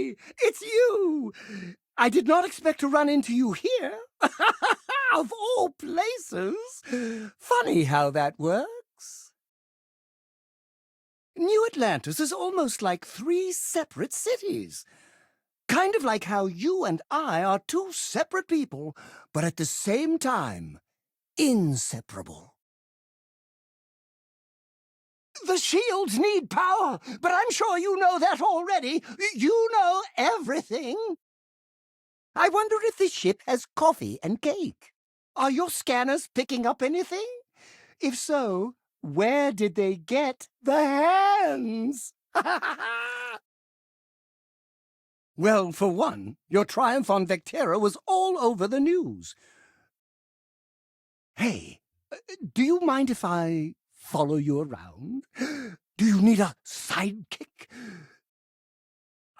Hey, it's you! I did not expect to run into you here. Of all places. Funny how that works. New Atlantis is almost like 3 separate cities. Kind of like how you and I are 2 separate people, but at the same time, inseparable. The shields need power, but I'm sure you know that already. You know everything. I wonder if this ship has coffee and cake. Are your scanners picking up anything? If so, where did they get the hands? Well, for one, your triumph on Vectera was all over the news. Hey, do you mind if I follow you around? Do you need a sidekick?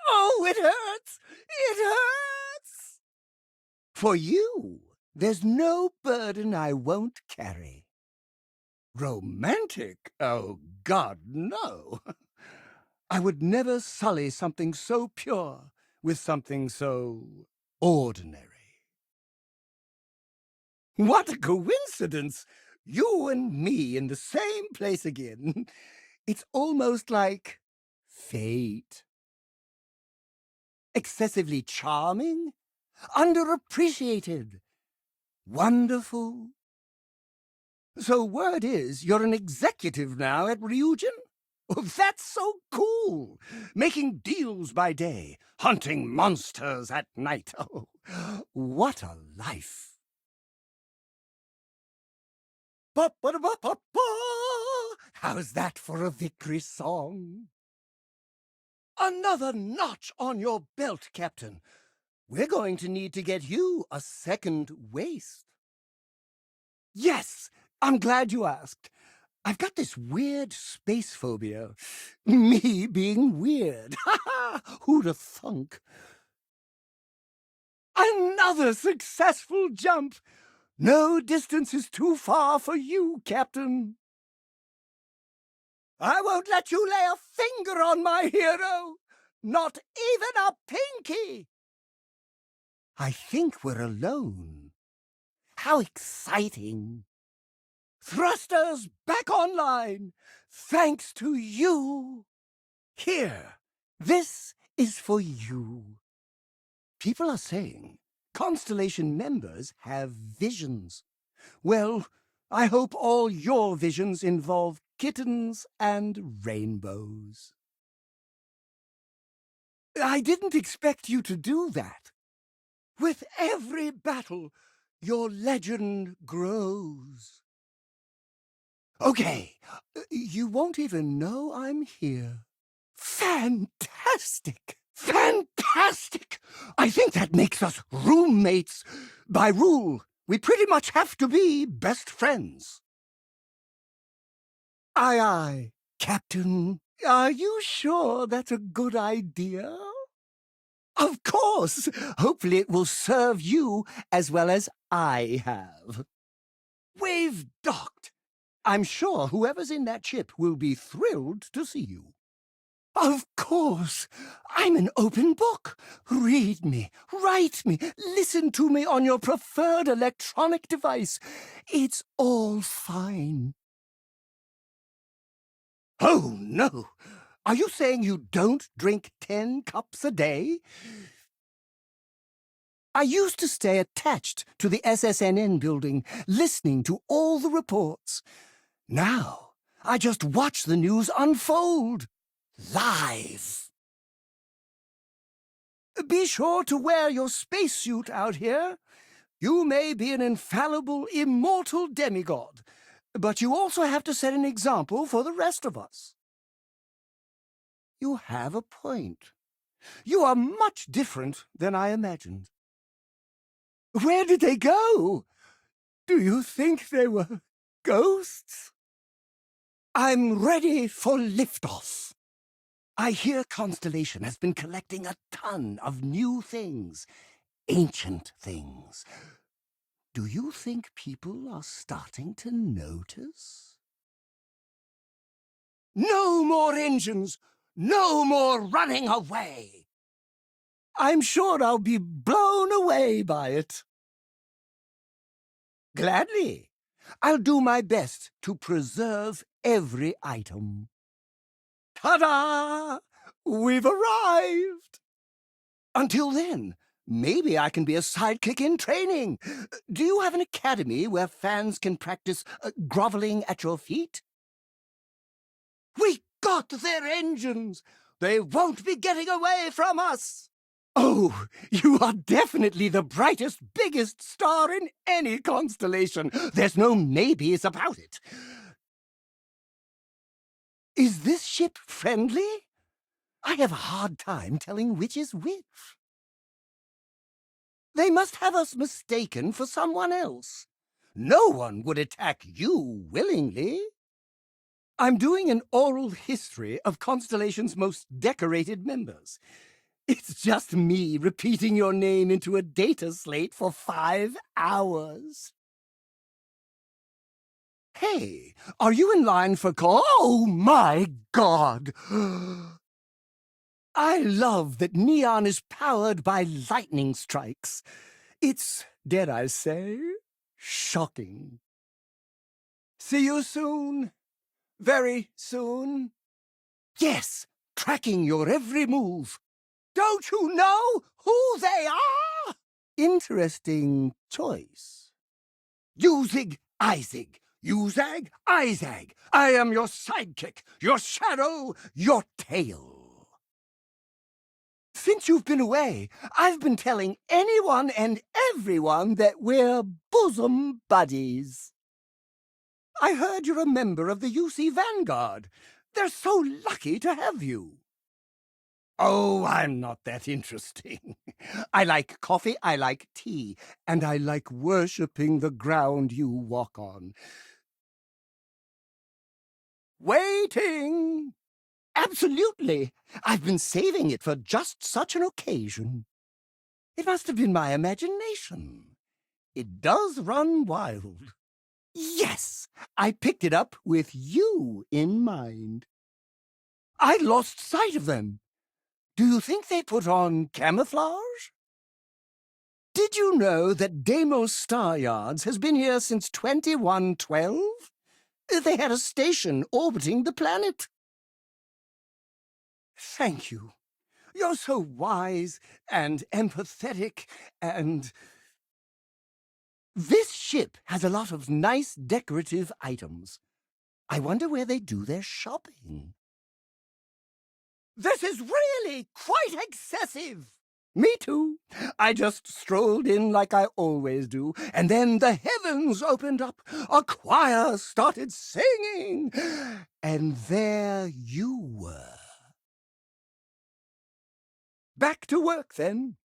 Oh, it hurts! It hurts! For you, there's no burden I won't carry. Romantic? Oh, God, no. I would never sully something so pure with something so ordinary. What a coincidence! You and me in the same place again. It's almost like fate. Excessively charming, underappreciated, wonderful. So word is you're an executive now at Ryujin? Oh, that's so cool! Making deals by day, hunting monsters at night. Oh, what a life! Ba-ba-da-ba-ba-ba! How's that for a victory song? Another notch on your belt, Captain. We're going to need to get you a second waist. Yes, I'm glad you asked. I've got this weird space phobia. Me being weird. Ha ha! Who'da thunk? Another successful jump! No distance is too far for you, Captain. I won't let you lay a finger on my hero. Not even a pinky. I think we're alone. How exciting. Thrusters back online, thanks to you. Here, this is for you. People are saying Constellation members have visions. Well, I hope all your visions involve kittens and rainbows. I didn't expect you to do that. With every battle, your legend grows. Okay, you won't even know I'm here. Fantastic! Fantastic! I think that makes us roommates. By rule, we pretty much have to be best friends. Aye, aye, Captain. Are you sure that's a good idea? Of course! Hopefully it will serve you as well as I have. We've docked. I'm sure whoever's in that ship will be thrilled to see you. Of course. I'm an open book. Read me, write me, listen to me on your preferred electronic device. It's all fine. Oh, no. Are you saying you don't drink 10 cups a day? I used to stay attached to the SSNN building, listening to all the reports. Now, I just watch the news unfold. Live. Be sure to wear your spacesuit out here. You may be an infallible, immortal demigod, but you also have to set an example for the rest of us. You have a point. You are much different than I imagined. Where did they go? Do you think they were ghosts? I'm ready for liftoff. I hear Constellation has been collecting a ton of new things, ancient things. Do you think people are starting to notice? No more engines! No more running away! I'm sure I'll be blown away by it. Gladly. I'll do my best to preserve every item. Ta-da! We've arrived! Until then, maybe I can be a sidekick in training. Do you have an academy where fans can practice groveling at your feet? We got their engines! They won't be getting away from us! Oh, you are definitely the brightest, biggest star in any constellation. There's no maybes about it. Is this ship friendly? I have a hard time telling which is which. They must have us mistaken for someone else. No one would attack you willingly. I'm doing an oral history of Constellation's most decorated members. It's just me repeating your name into a data slate for 5 hours. Hey, are you in line for call? Oh, my God! I love that Neon is powered by lightning strikes. It's, dare I say, shocking. See you soon. Very soon. Yes, tracking your every move. Don't you know who they are? Interesting choice. Uzig, Izig. Uzag, Izag. I am your sidekick, your shadow, your tail. Since you've been away, I've been telling anyone and everyone that we're bosom buddies. I heard you're a member of the UC Vanguard. They're so lucky to have you. Oh, I'm not that interesting. I like coffee, I like tea, and I like worshipping the ground you walk on. Waiting! Absolutely! I've been saving it for just such an occasion. It must have been my imagination. It does run wild. Yes, I picked it up with you in mind. I lost sight of them. Do you think they put on camouflage? Did you know that Deimos Star Yards has been here since 2112? They had a station orbiting the planet. Thank you. You're so wise and empathetic and... This ship has a lot of nice decorative items. I wonder where they do their shopping. This is really quite excessive. Me too. I just strolled in like I always do, and then the heavens opened up. A choir started singing, and there you were. Back to work, then.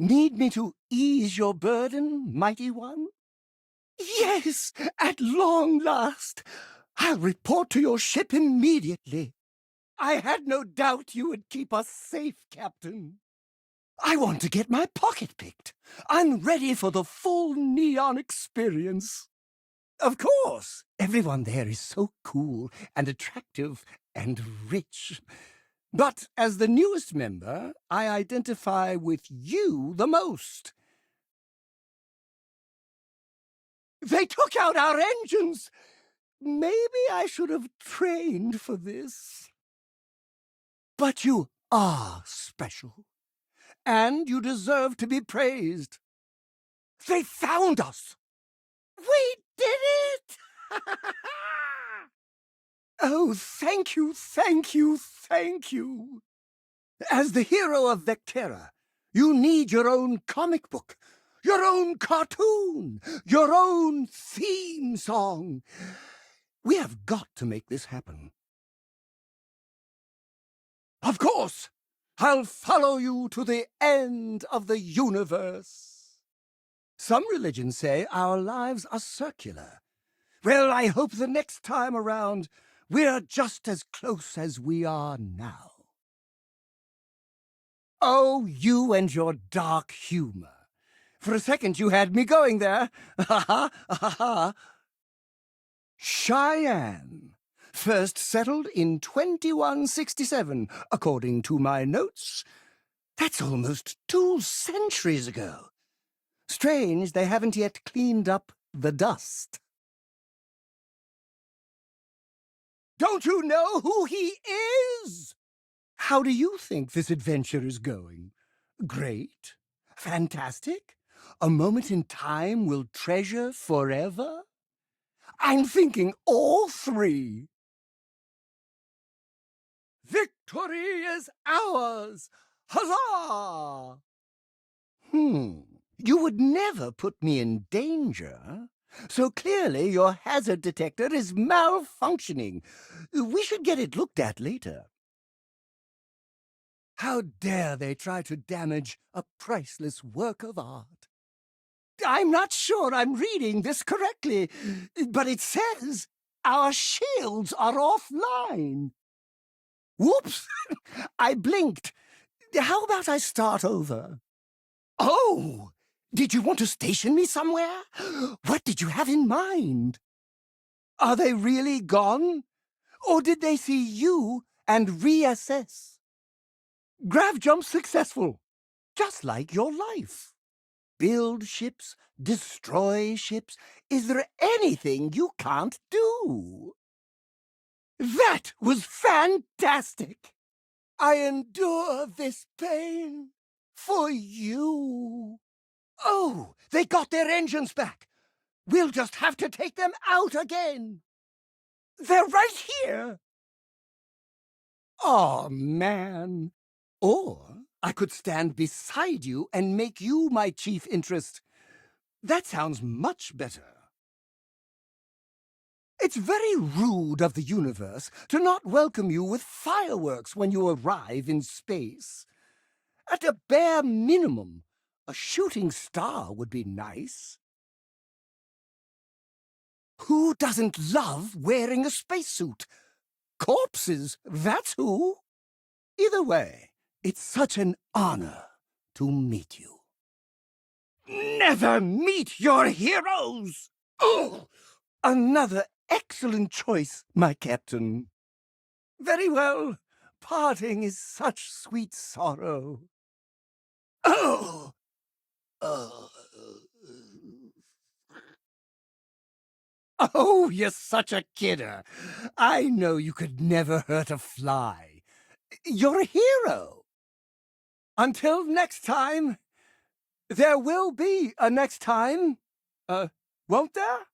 Need me to ease your burden, mighty one? Yes, at long last. I'll report to your ship immediately. I had no doubt you would keep us safe, Captain. I want to get my pocket picked. I'm ready for the full Neon experience. Of course, everyone there is so cool and attractive and rich. But as the newest member, I identify with you the most. They took out our engines! Maybe I should have trained for this. But you are special, and you deserve to be praised. They found us! We did it! Oh, thank you, thank you, thank you. As the hero of Vectera, you need your own comic book, your own cartoon, your own theme song. We have got to make this happen. Of course, I'll follow you to the end of the universe. Some religions say our lives are circular. Well, I hope the next time around we're just as close as we are now. Oh, you and your dark humor. For a second you had me going there. Ha ha ha ha. Cheyenne. First settled in 2167, according to my notes. That's almost 2 centuries ago. Strange they haven't yet cleaned up the dust. Don't you know who he is? How do you think this adventure is going? Great? Fantastic? A moment in time we'll treasure forever? I'm thinking all three. Victory is ours! Huzzah! You would never put me in danger. So clearly your hazard detector is malfunctioning. We should get it looked at later. How dare they try to damage a priceless work of art? I'm not sure I'm reading this correctly, but it says our shields are offline. Whoops! I blinked. How about I start over? Oh! Did you want to station me somewhere? What did you have in mind? Are they really gone? Or did they see you and reassess? Grav jump successful, just like your life. Build ships, destroy ships. Is there anything you can't do? That was fantastic! I endure this pain for you. Oh, they got their engines back. We'll just have to take them out again. They're right here. Oh, man. Or I could stand beside you and make you my chief interest. That sounds much better. It's very rude of the universe to not welcome you with fireworks when you arrive in space. At a bare minimum, a shooting star would be nice. Who doesn't love wearing a spacesuit? Corpses, that's who. Either way, it's such an honor to meet you. Never meet your heroes! Oh, another excellent choice, my captain. Very well. Parting is such sweet sorrow. Oh! Oh, oh, you're such a kidder. I know you could never hurt a fly. You're a hero. Until next time, there will be a next time. Won't there?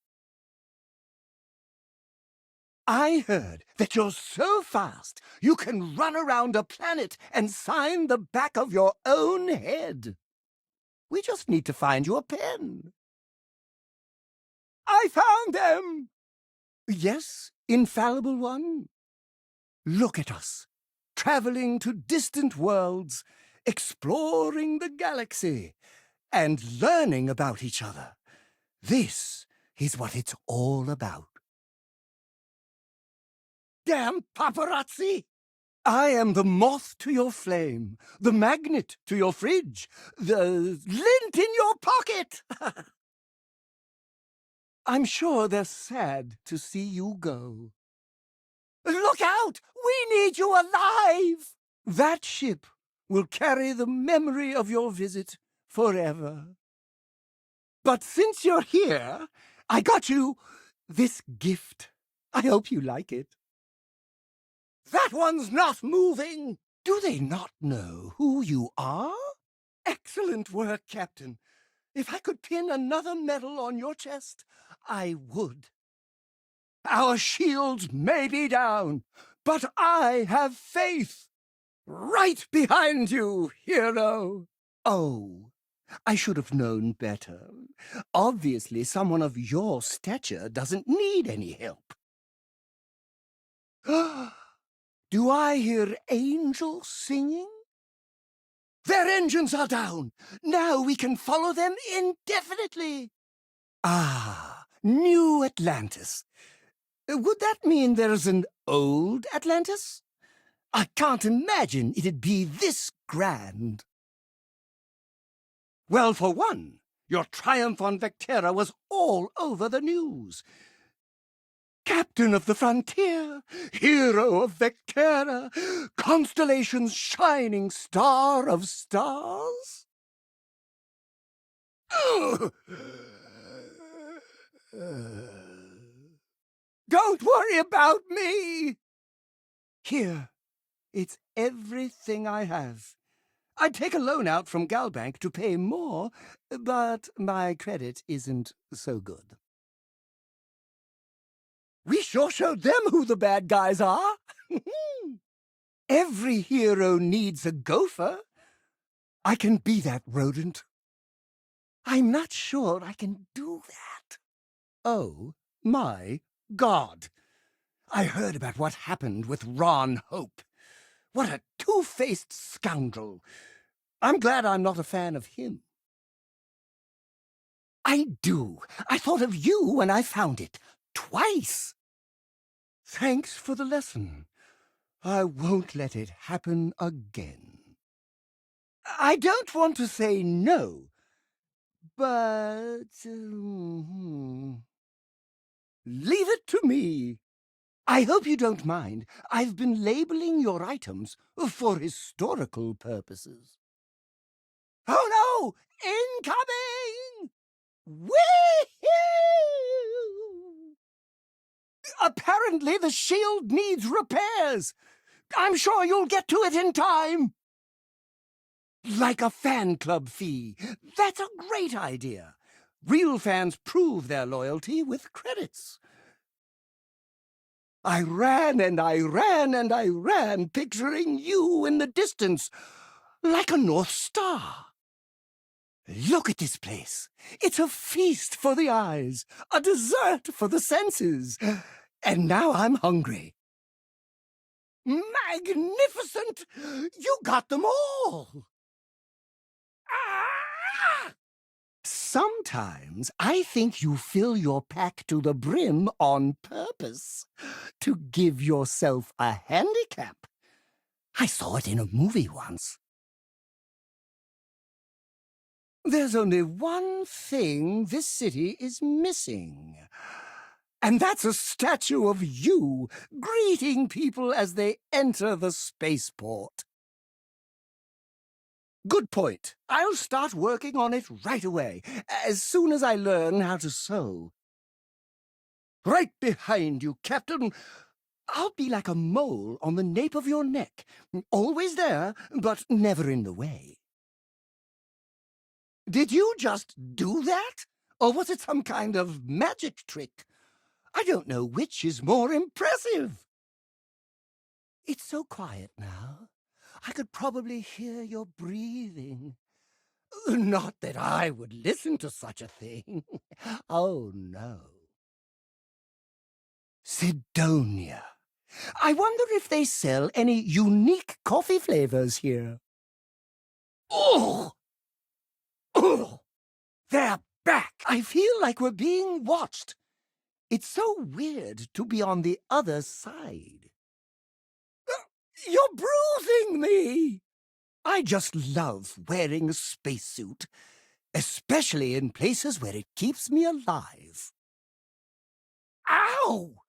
I heard that you're so fast you can run around a planet and sign the back of your own head. We just need to find you a pen. I found them! Yes, infallible one? Look at us, traveling to distant worlds, exploring the galaxy, and learning about each other. This is what it's all about. Damn paparazzi! I am the moth to your flame, the magnet to your fridge, the lint in your pocket! I'm sure they're sad to see you go. Look out! We need you alive! That ship will carry the memory of your visit forever. But since you're here, I got you this gift. I hope you like it. That one's not moving! Do they not know who you are? Excellent work, Captain. If I could pin another medal on your chest, I would. Our shields may be down, but I have faith. Right behind you, hero. Oh, I should have known better. Obviously, someone of your stature doesn't need any help. Do I hear angels singing? Their engines are down. Now we can follow them indefinitely. Ah, New Atlantis. Would that mean there's an old Atlantis? I can't imagine it'd be this grand. Well, for one, your triumph on Vectera was all over the news. Captain of the frontier, hero of Vectera, constellation's shining star of stars. Don't worry about me. Here, it's everything I have. I'd take a loan out from Galbank to pay more, but my credit isn't so good. We sure showed them who the bad guys are. Every hero needs a gopher. I can be that rodent. I'm not sure I can do that. Oh, my God. I heard about what happened with Ron Hope. What a two-faced scoundrel. I'm glad I'm not a fan of him. I do. I thought of you when I found it. Twice. Thanks for the lesson. I won't let it happen again. I don't want to say no, but leave it to me. I hope you don't mind. I've been labeling your items for historical purposes. Oh no! Incoming! Whee-hoo! Apparently the shield needs repairs. I'm sure you'll get to it in time. Like a fan club fee. That's a great idea. Real fans prove their loyalty with credits. I ran and I ran and I ran, picturing you in the distance, like a North Star. Look at this place. It's a feast for the eyes, a dessert for the senses. And now I'm hungry. Magnificent! You got them all! Ah! Sometimes I think you fill your pack to the brim on purpose to give yourself a handicap. I saw it in a movie once. There's only one thing this city is missing. And that's a statue of you greeting people as they enter the spaceport. Good point. I'll start working on it right away, as soon as I learn how to sew. Right behind you, Captain. I'll be like a mole on the nape of your neck. Always there, but never in the way. Did you just do that? Or was it some kind of magic trick? I don't know which is more impressive. It's so quiet now. I could probably hear your breathing. Not that I would listen to such a thing. Oh, no. Sidonia. I wonder if they sell any unique coffee flavors here. Oh! Oh! They're back! I feel like we're being watched. It's so weird to be on the other side. You're bruising me! I just love wearing a spacesuit, especially in places where it keeps me alive. Ow!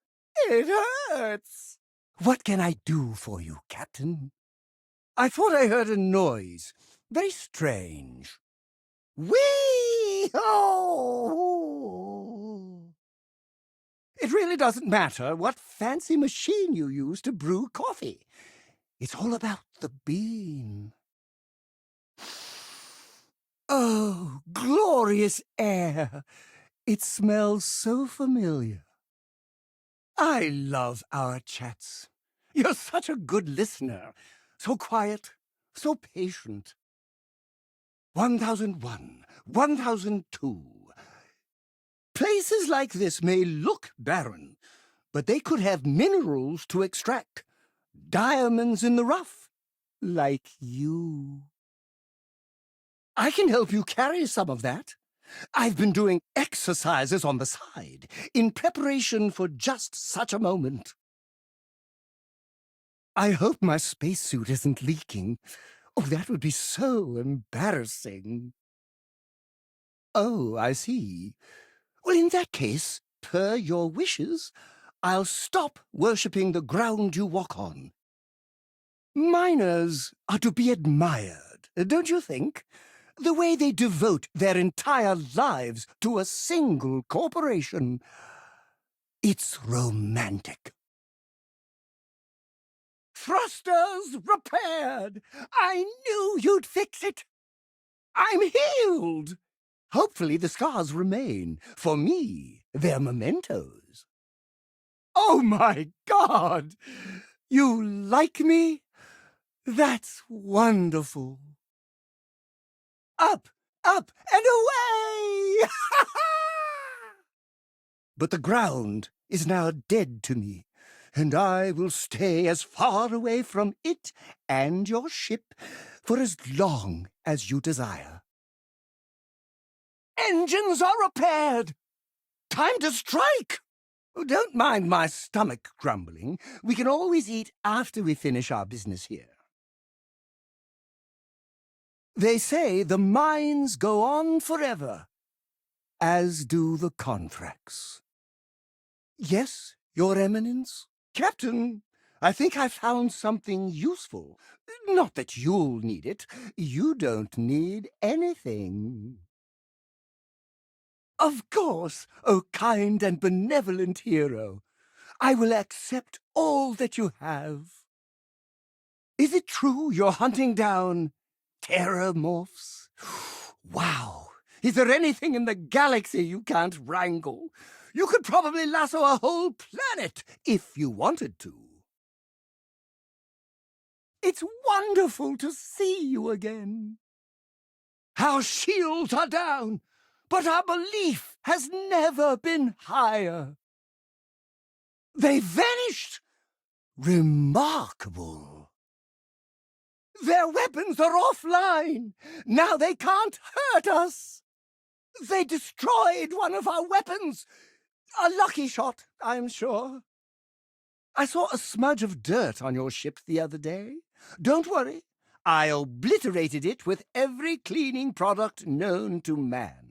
It hurts! What can I do for you, Captain? I thought I heard a noise. Very strange. Whee! Oh! It really doesn't matter what fancy machine you use to brew coffee. It's all about the bean. Oh, glorious air! It smells so familiar. I love our chats. You're such a good listener. So quiet, so patient. 1001, 1002. Places like this may look barren, but they could have minerals to extract. Diamonds in the rough, like you. I can help you carry some of that. I've been doing exercises on the side in preparation for just such a moment. I hope my spacesuit isn't leaking. Oh, that would be so embarrassing. Oh, I see. Well, in that case, per your wishes, I'll stop worshipping the ground you walk on. Miners are to be admired, don't you think? The way they devote their entire lives to a single corporation. It's romantic. Thrusters repaired! I knew you'd fix it! I'm healed! Hopefully the scars remain. For me, they're mementos. Oh my God! You like me? That's wonderful. Up, up, and away! But the ground is now dead to me, and I will stay as far away from it and your ship for as long as you desire. Engines are repaired! Time to strike! Don't mind my stomach grumbling. We can always eat after we finish our business here. They say the mines go on forever, as do the contracts. Yes, Your Eminence? Captain, I think I found something useful. Not that you'll need it. You don't need anything. Of course, O kind and benevolent hero. I will accept all that you have. Is it true you're hunting down terramorphs? Wow! Is there anything in the galaxy you can't wrangle? You could probably lasso a whole planet if you wanted to. It's wonderful to see you again. Our shields are down, but our belief has never been higher. They vanished. Remarkable. Their weapons are offline. Now they can't hurt us. They destroyed one of our weapons. A lucky shot, I'm sure. I saw a smudge of dirt on your ship the other day. Don't worry. I obliterated it with every cleaning product known to man.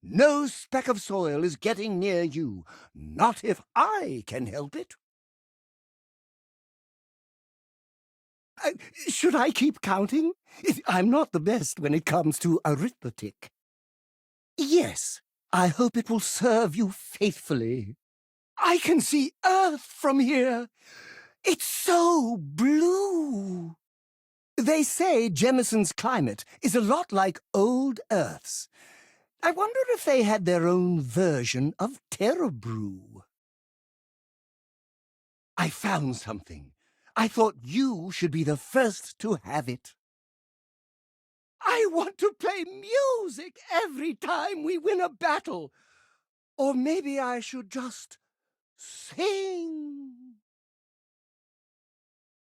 No speck of soil is getting near you, not if I can help it. Should I keep counting? I'm not the best when it comes to arithmetic. Yes, I hope it will serve you faithfully. I can see Earth from here. It's so blue. They say Jemison's climate is a lot like old Earth's. I wonder if they had their own version of Terrabrew. I found something. I thought you should be the first to have it. I want to play music every time we win a battle. Or maybe I should just sing.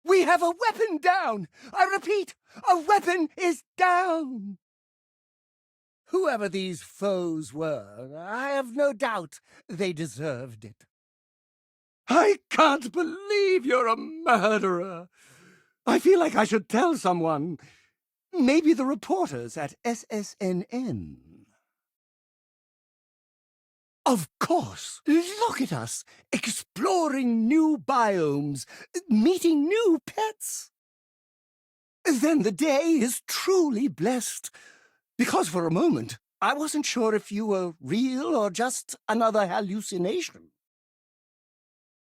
We have a weapon down. I repeat, a weapon is down. Whoever these foes were, I have no doubt they deserved it. I can't believe you're a murderer. I feel like I should tell someone. Maybe the reporters at SSNN. Of course. Look at us, exploring new biomes, meeting new pets. Then the day is truly blessed. Because for a moment, I wasn't sure if you were real or just another hallucination.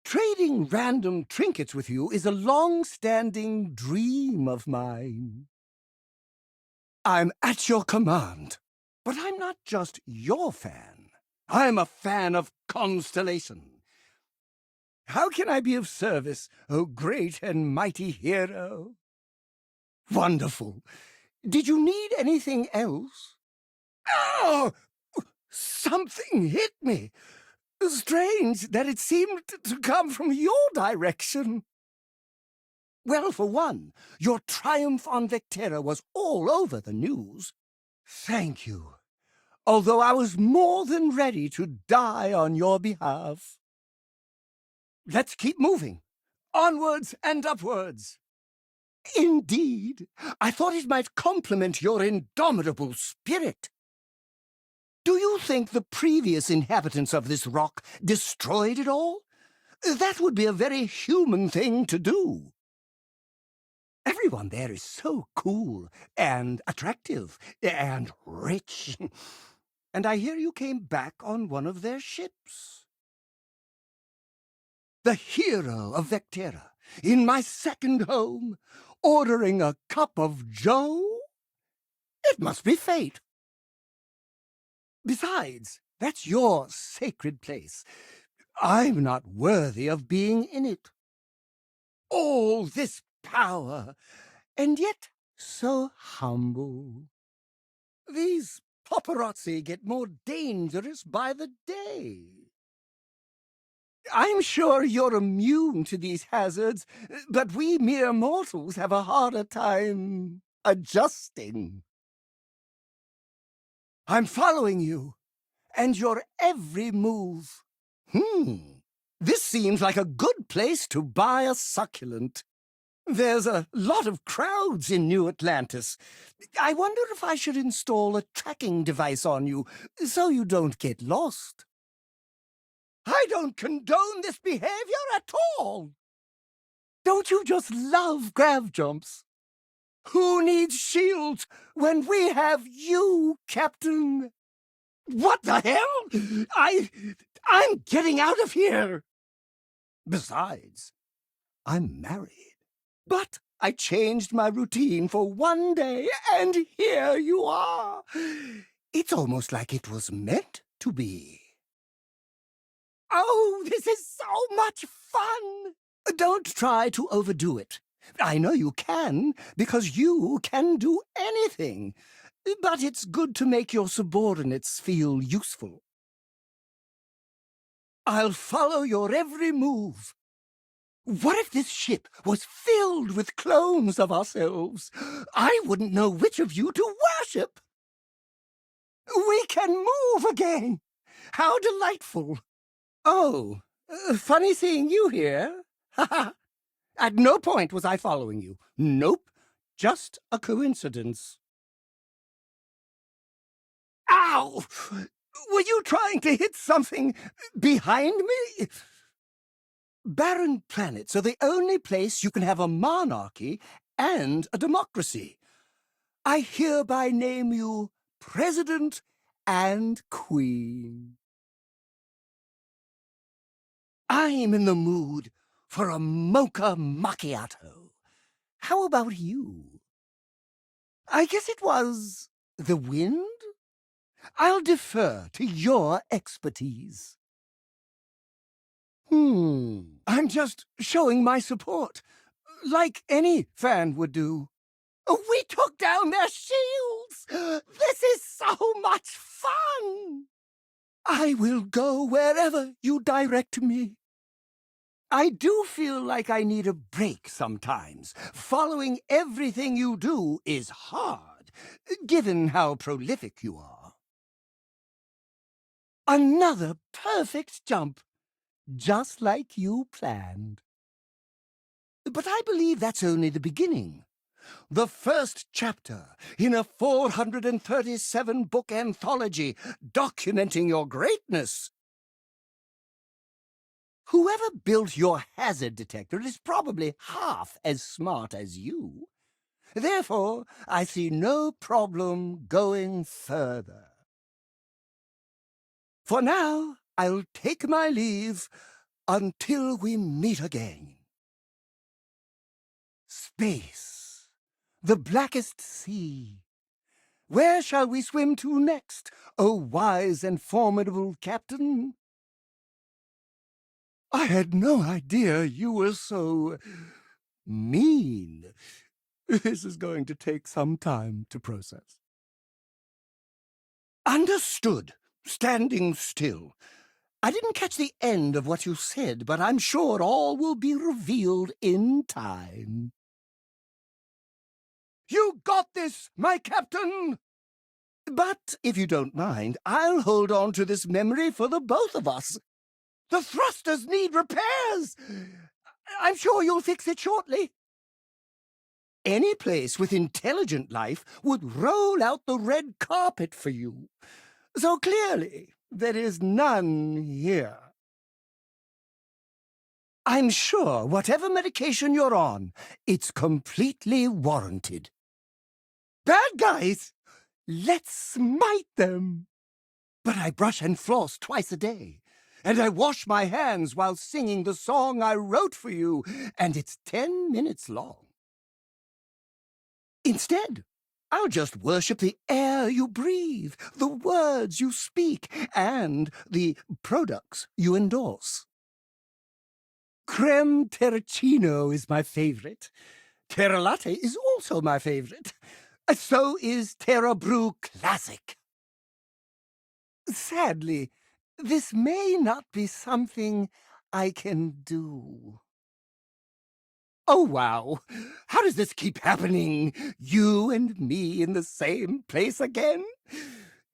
Trading random trinkets with you is a long-standing dream of mine. I'm at your command, but I'm not just your fan. I'm a fan of Constellation. How can I be of service, O great and mighty hero? Wonderful. Did you need anything else? Oh! Something hit me. Strange that it seemed to come from your direction. Well, for one, your triumph on Vectera was all over the news. Thank you. Although I was more than ready to die on your behalf. Let's keep moving. Onwards and upwards. Indeed, I thought it might complement your indomitable spirit. Do you think the previous inhabitants of this rock destroyed it all? That would be a very human thing to do. Everyone there is so cool and attractive and rich. And I hear you came back on one of their ships. The hero of Vectera, in my second home, ordering a cup of joe? It must be fate. Besides, that's your sacred place. I'm not worthy of being in it. All this power, and yet so humble. These paparazzi get more dangerous by the day. I'm sure you're immune to these hazards, but we mere mortals have a harder time adjusting. I'm following you, and your every move. This seems like a good place to buy a succulent. There's a lot of crowds in New Atlantis. I wonder if I should install a tracking device on you so you don't get lost. I don't condone this behavior at all. Don't you just love grav jumps? Who needs shields when we have you, Captain? What the hell? I'm getting out of here. Besides, I'm married. But I changed my routine for one day, and here you are. It's almost like it was meant to be. Oh, this is so much fun! Don't try to overdo it. I know you can, because you can do anything. But it's good to make your subordinates feel useful. I'll follow your every move. What if this ship was filled with clones of ourselves? I wouldn't know which of you to worship. We can move again. How delightful. Oh, funny seeing you here. At no point was I following you. Nope, just a coincidence. Ow! Were you trying to hit something behind me? Barren planets are the only place you can have a monarchy and a democracy. I hereby name you President and Queen. I'm in the mood for a mocha macchiato. How about you? I guess it was the wind? I'll defer to your expertise. I'm just showing my support, like any fan would do. We took down their shields! This is so much fun! I will go wherever you direct me. I do feel like I need a break sometimes. Following everything you do is hard, given how prolific you are. Another perfect jump, just like you planned. But I believe that's only the beginning. The first chapter in a 437-book anthology documenting your greatness. Whoever built your hazard detector is probably half as smart as you. Therefore, I see no problem going further. For now, I'll take my leave until we meet again. Space, the blackest sea. Where shall we swim to next, O wise and formidable captain? I had no idea you were so mean. This is going to take some time to process. Understood. Standing still. I didn't catch the end of what you said, but I'm sure all will be revealed in time. You got this, my captain! But if you don't mind, I'll hold on to this memory for the both of us. The thrusters need repairs! I'm sure you'll fix it shortly. Any place with intelligent life would roll out the red carpet for you. So clearly, there is none here. I'm sure whatever medication you're on, it's completely warranted. Bad guys! Let's smite them! But I brush and floss twice a day, and I wash my hands while singing the song I wrote for you, and it's 10 minutes long. Instead, I'll just worship the air you breathe, the words you speak, and the products you endorse. Creme Terracino is my favorite. Terra Latte is also my favorite. So is Terra Brew Classic. Sadly, this may not be something I can do. Oh, wow. How does this keep happening? You and me in the same place again?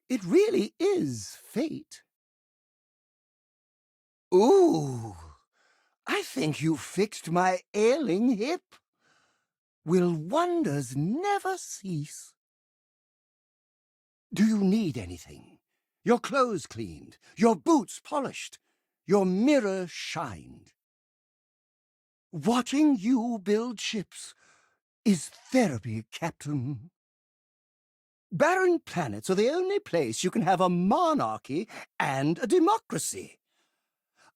It really is fate. Ooh, I think you fixed my ailing hip. Will wonders never cease? Do you need anything? Your clothes cleaned, your boots polished, your mirror shined. Watching you build ships is therapy, Captain. Barren planets are the only place you can have a monarchy and a democracy.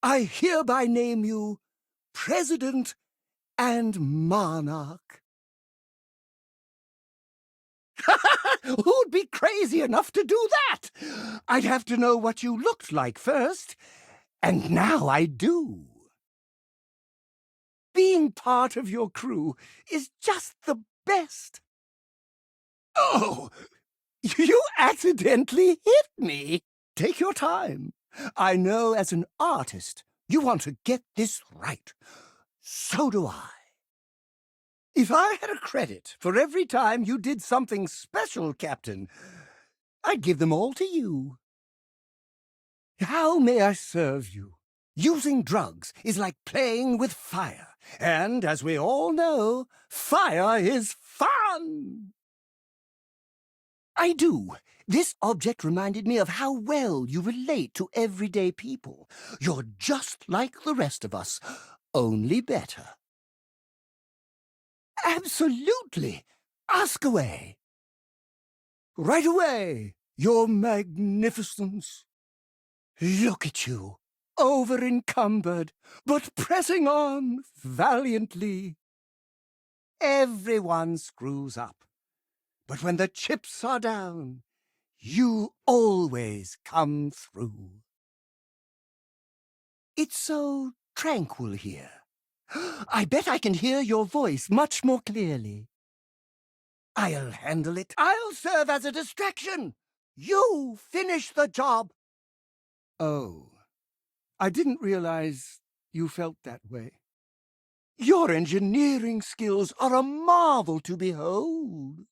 I hereby name you President and Monarch. Who'd be crazy enough to do that? I'd have to know what you looked like first, and now I do. Being part of your crew is just the best. Oh, you accidentally hit me. Take your time. I know as an artist, you want to get this right. So do I. If I had a credit for every time you did something special, Captain, I'd give them all to you. How may I serve you? Using drugs is like playing with fire. And as we all know, fire is fun. I do. This object reminded me of how well you relate to everyday people. You're just like the rest of us, only better. Absolutely. Ask away. Right away, Your Magnificence. Look at you, over-encumbered, but pressing on valiantly. Everyone screws up, but when the chips are down, you always come through. It's so tranquil here. I bet I can hear your voice much more clearly. I'll handle it. I'll serve as a distraction. You finish the job. Oh, I didn't realize you felt that way. Your engineering skills are a marvel to behold.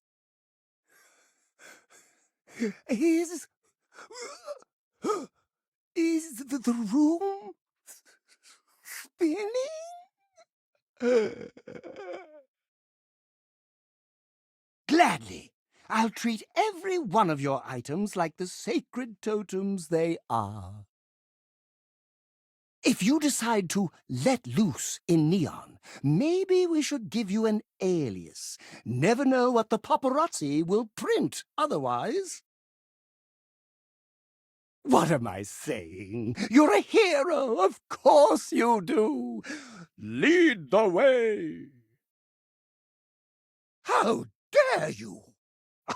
Is the room spinning? Gladly. I'll treat every one of your items like the sacred totems they are. If you decide to let loose in Neon, maybe we should give you an alias. Never know what the paparazzi will print otherwise. What am I saying? You're a hero, of course you do. Lead the way. How dare you?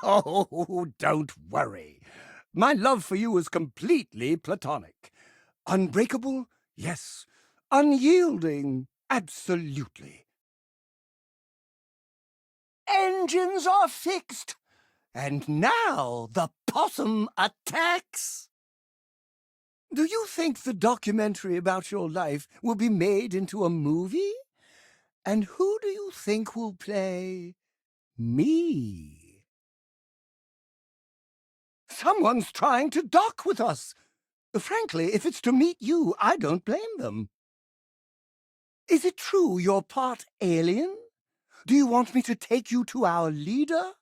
Oh, don't worry. My love for you is completely platonic. Unbreakable? Yes. Unyielding? Absolutely. Engines are fixed. And now the possum attacks. Do you think the documentary about your life will be made into a movie? And who do you think will play me? Someone's trying to dock with us. Frankly, if it's to meet you, I don't blame them. Is it true you're part alien? Do you want me to take you to our leader?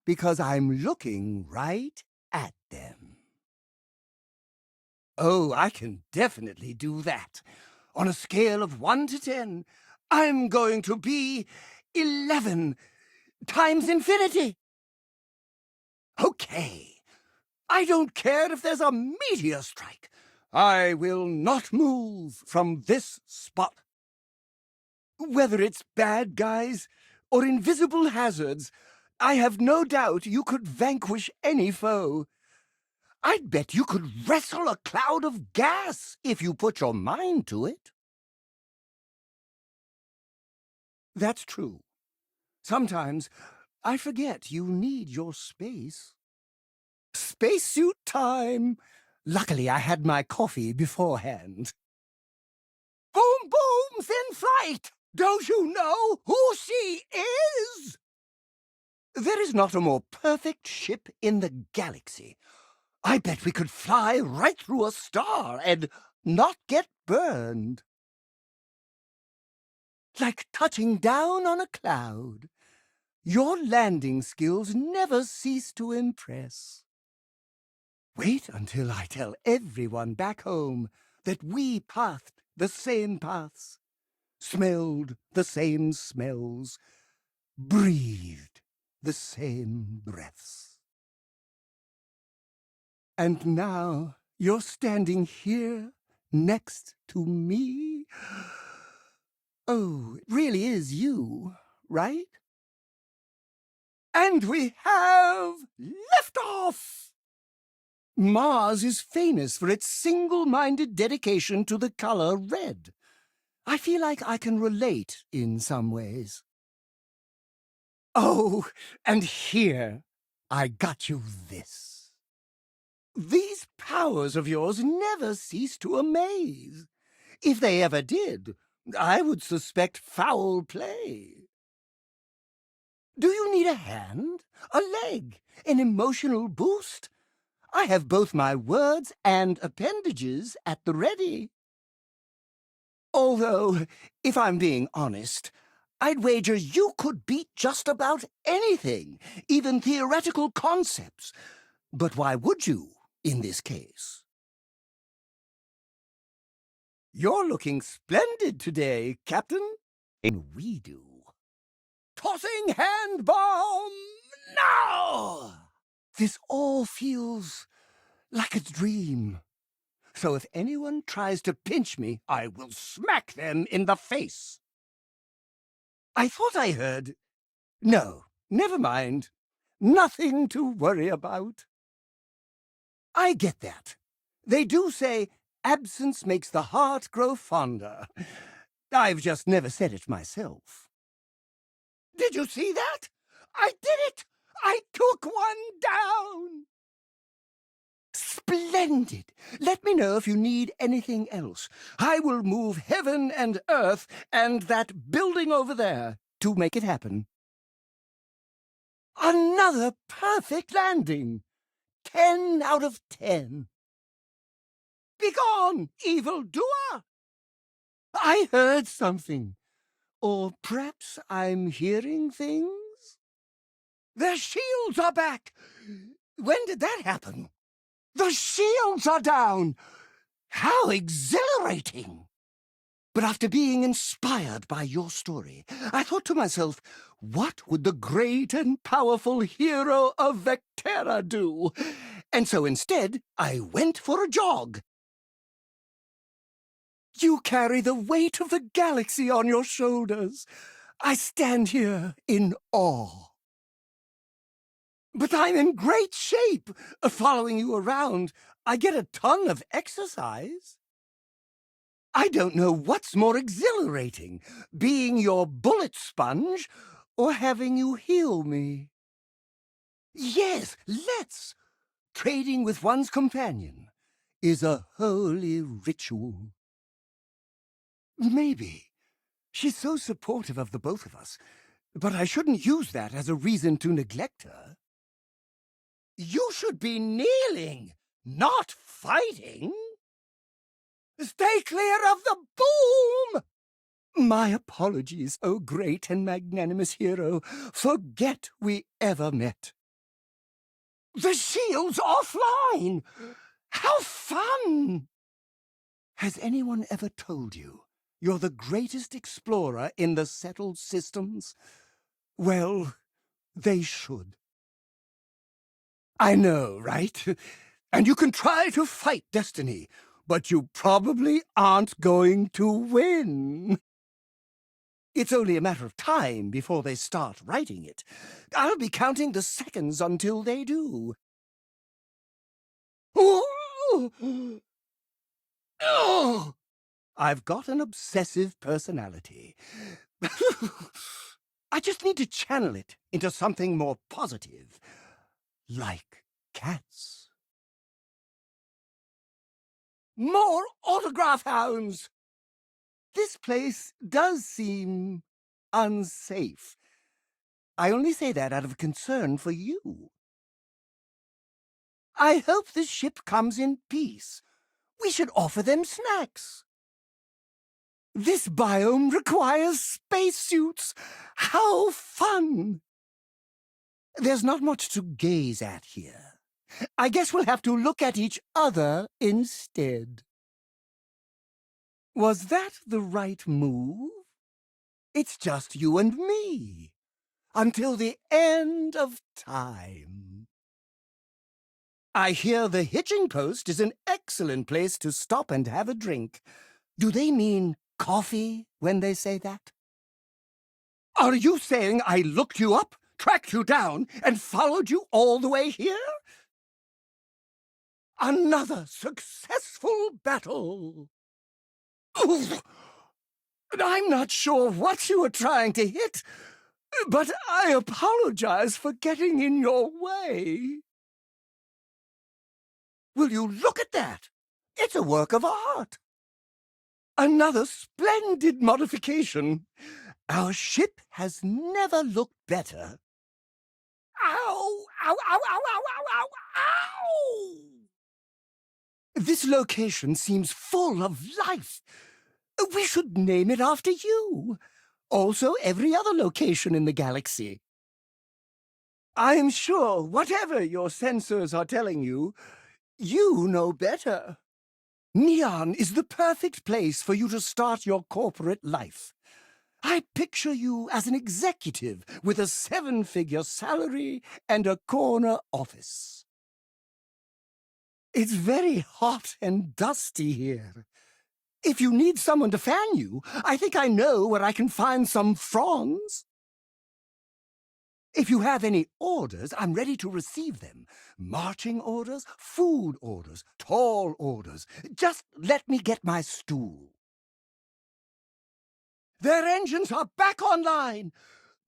Because I'm looking right at them. Oh, I can definitely do that. On a scale of 1 to 10, I'm going to be 11 times infinity. Okay. I don't care if there's a meteor strike. I will not move from this spot. Whether it's bad guys or invisible hazards, I have no doubt you could vanquish any foe. I'd bet you could wrestle a cloud of gas if you put your mind to it. That's true. Sometimes I forget you need your space. Spacesuit time! Luckily, I had my coffee beforehand. Boom, boom, thin flight! Don't you know who she is? There is not a more perfect ship in the galaxy. I bet we could fly right through a star and not get burned. Like touching down on a cloud. Your landing skills never cease to impress. Wait until I tell everyone back home that we pathed the same paths, smelled the same smells, breathed the same breaths. And now you're standing here next to me. Oh, it really is you, right? And we have liftoff! Mars is famous for its single-minded dedication to the color red. I feel like I can relate in some ways. Oh, and here, I got you this. These powers of yours never cease to amaze. If they ever did, I would suspect foul play. Do you need a hand, a leg, an emotional boost? I have both my words and appendages at the ready. Although, if I'm being honest, I'd wager you could beat just about anything, even theoretical concepts. But why would you, in this case? You're looking splendid today, Captain. And we do. Tossing hand bomb now! This all feels like a dream. So if anyone tries to pinch me, I will smack them in the face. I thought I heard... No, never mind. Nothing to worry about. I get that. They do say absence makes the heart grow fonder. I've just never said it myself. Did you see that? I did it! I took one down! Splendid! Let me know if you need anything else. I will move heaven and earth and that building over there to make it happen. Another perfect landing! 10 out of 10. Begone, evildoer! I heard something. Or perhaps I'm hearing things? Their shields are back! When did that happen? The shields are down! How exhilarating! But after being inspired by your story, I thought to myself, what would the great and powerful hero of Vectera do? And so instead, I went for a jog. You carry the weight of the galaxy on your shoulders. I stand here in awe. But I'm in great shape. Following you around, I get a ton of exercise. I don't know what's more exhilarating, being your bullet sponge or having you heal me. Yes, let's. Trading with one's companion is a holy ritual. Maybe. She's so supportive of the both of us, but I shouldn't use that as a reason to neglect her. You should be kneeling, not fighting. Stay clear of the boom! My apologies, O great and magnanimous hero. Forget we ever met. The shield's offline! How fun! Has anyone ever told you you're the greatest explorer in the settled systems? Well, they should. I know, right? And you can try to fight destiny, but you probably aren't going to win. It's only a matter of time before they start writing it. I'll be counting the seconds until they do. Oh! Oh! I've got an obsessive personality. I just need to channel it into something more positive, like cats. More autograph hounds! This place does seem unsafe. I only say that out of concern for you. I hope the ship comes in peace. We should offer them snacks. This biome requires spacesuits. How fun! There's not much to gaze at here. I guess we'll have to look at each other instead. Was that the right move? It's just you and me. Until the end of time. I hear the hitching post is an excellent place to stop and have a drink. Do they mean coffee when they say that? Are you saying I looked you up, tracked you down, and followed you all the way here? Another successful battle. Oof. I'm not sure what you were trying to hit, but I apologize for getting in your way. Will you look at that? It's a work of art. Another splendid modification. Our ship has never looked better. Ow! Ow, ow, ow, ow, ow, ow, ow! This location seems full of life. We should name it after you. Also, every other location in the galaxy. I'm sure whatever your sensors are telling you, you know better. Neon is the perfect place for you to start your corporate life. I picture you as an executive with a 7-figure salary and a corner office. It's very hot and dusty here. If you need someone to fan you, I think I know where I can find some fronds. If you have any orders, I'm ready to receive them. Marching orders, food orders, tall orders. Just let me get my stool. Their engines are back online,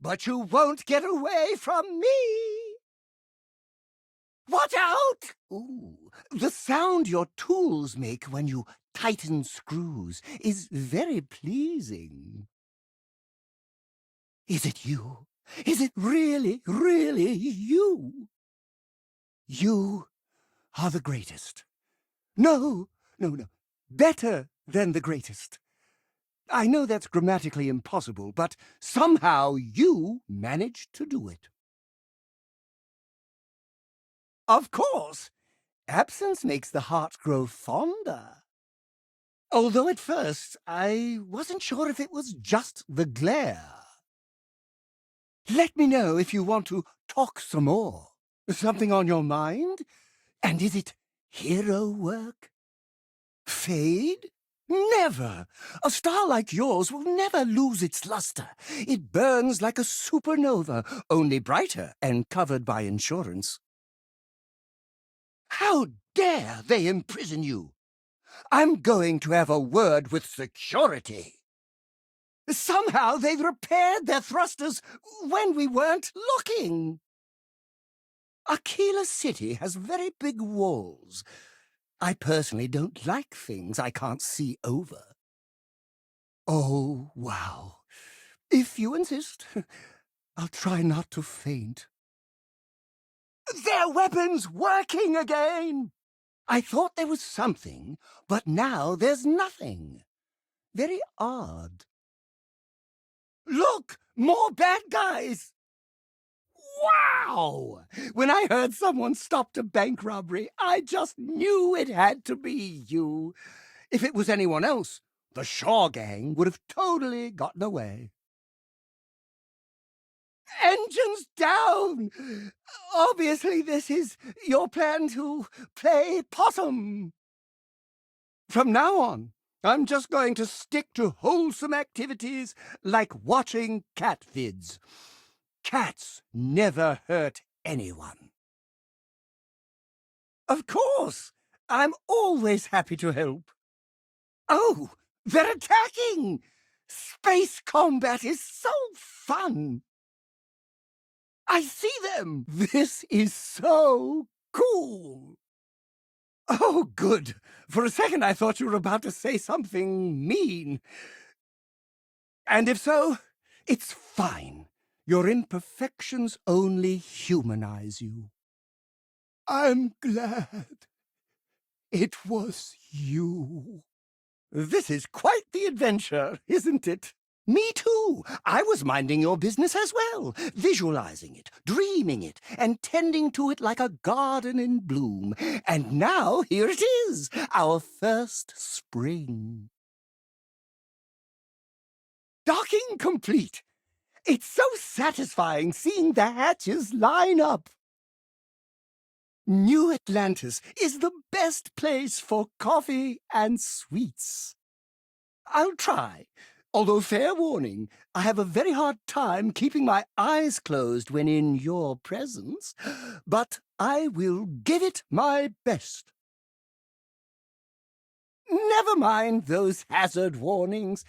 but you won't get away from me. Watch out! Ooh, the sound your tools make when you tighten screws is very pleasing. Is it you? Is it really, really you? You are the greatest. No, no, no. Better than the greatest. I know that's grammatically impossible, but somehow you managed to do it. Of course, absence makes the heart grow fonder. Although at first, I wasn't sure if it was just the glare. Let me know if you want to talk some more. Something on your mind? And is it hero work? Fade? Never! A star like yours will never lose its luster. It burns like a supernova, only brighter and covered by insurance. How dare they imprison you? I'm going to have a word with security. Somehow they repaired their thrusters when we weren't looking. Aquila City has very big walls. I personally don't like things I can't see over. Oh, wow. If you insist, I'll try not to faint. Their weapons working again! I thought there was something, but now there's nothing. Very odd. Look! More bad guys! Wow! When I heard someone stopped a bank robbery, I just knew it had to be you. If it was anyone else, The Shaw gang would have totally gotten away. Engines down! Obviously, this is your plan to play possum. From now on, I'm just going to stick to wholesome activities like watching cat vids. Cats never hurt anyone. Of course! I'm always happy to help. Oh, they're attacking! Space combat is so fun! I see them! This is so cool! Oh, good. For a second I thought you were about to say something mean. And if so, it's fine. Your imperfections only humanize you. I'm glad it was you. This is quite the adventure, isn't it? Me too. I was minding your business as well, visualizing it, dreaming it, and tending to it like a garden in bloom. And now here it is, our first spring. Docking complete. It's so satisfying seeing the hatches line up. New Atlantis is the best place for coffee and sweets. I'll try. Although, fair warning, I have a very hard time keeping my eyes closed when in your presence, but I will give it my best. Never mind those hazard warnings.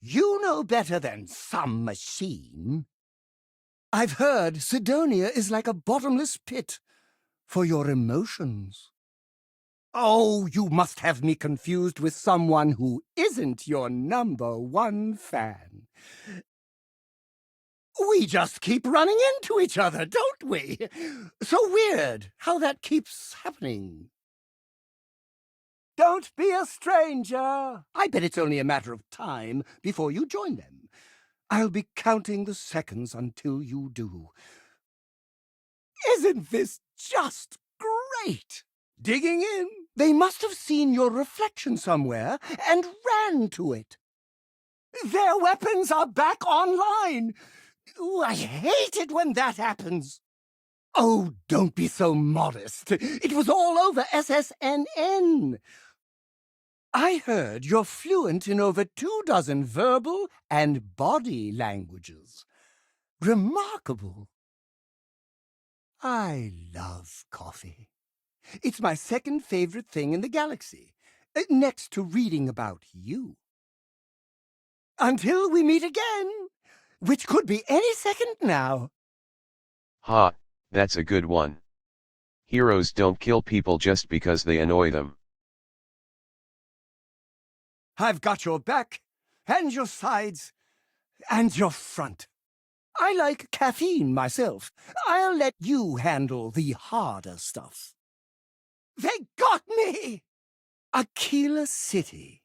You know better than some machine. I've heard Sidonia is like a bottomless pit for your emotions. Oh, you must have me confused with someone who isn't your #1 fan. We just keep running into each other, don't we? So weird how that keeps happening. Don't be a stranger. I bet it's only a matter of time before you join them. I'll be counting the seconds until you do. Isn't this just great? Digging in, they must have seen your reflection somewhere and ran to it. Their weapons are back online. Ooh, I hate it when that happens. Oh, don't be so modest. It was all over SSNN. I heard you're fluent in over 24 verbal and body languages. Remarkable. I love coffee. It's my second favorite thing in the galaxy, next to reading about you. Until we meet again, which could be any second now. Ha, that's a good one. Heroes don't kill people just because they annoy them. I've got your back, and your sides, and your front. I like caffeine myself. I'll let you handle the harder stuff. They got me! Aquila City.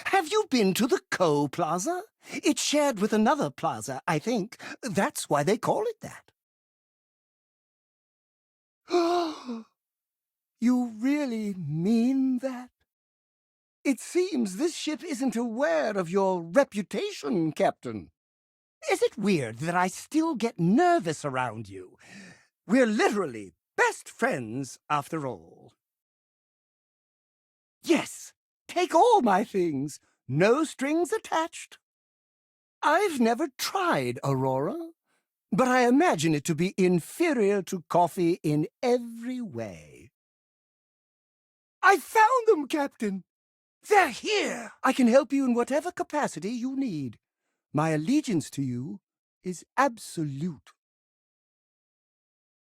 Have you been to the Co Plaza? It's shared with another plaza, I think. That's why they call it that. You really mean that? It seems this ship isn't aware of your reputation, Captain. Is it weird that I still get nervous around you? We're literally best friends, after all. Yes, take all my things. No strings attached. I've never tried Aurora, but I imagine it to be inferior to coffee in every way. I found them, Captain. They're here. I can help you in whatever capacity you need. My allegiance to you is absolute.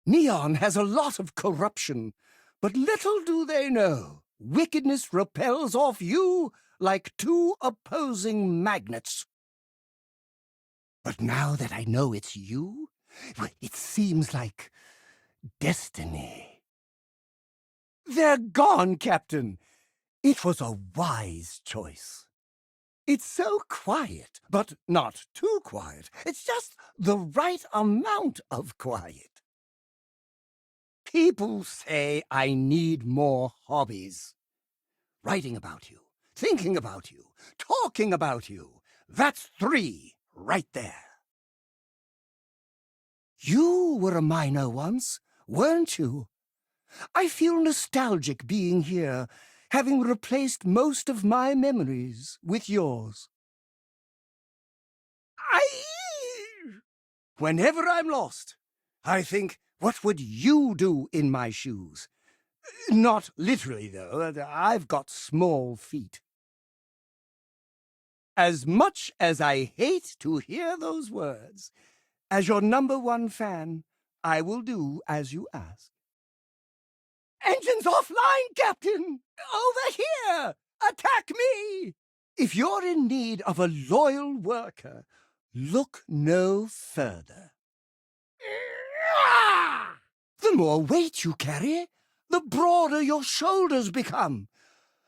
Neon has a lot of corruption, but little do they know, wickedness repels off you like two opposing magnets. But now that I know it's you, it seems like destiny. They're gone, Captain. It was a wise choice. It's so quiet, but not too quiet. It's just the right amount of quiet. People say I need more hobbies. Writing about you, thinking about you, talking about you. That's 3 right there. You were a miner once, weren't you? I feel nostalgic being here, having replaced most of my memories with yours. Whenever I'm lost, I think, what would you do in my shoes? Not literally, though. I've got small feet. As much as I hate to hear those words, as your #1 fan, I will do as you ask. Engines offline, Captain! Over here! Attack me! If you're in need of a loyal worker, look no further. The more weight you carry, the broader your shoulders become.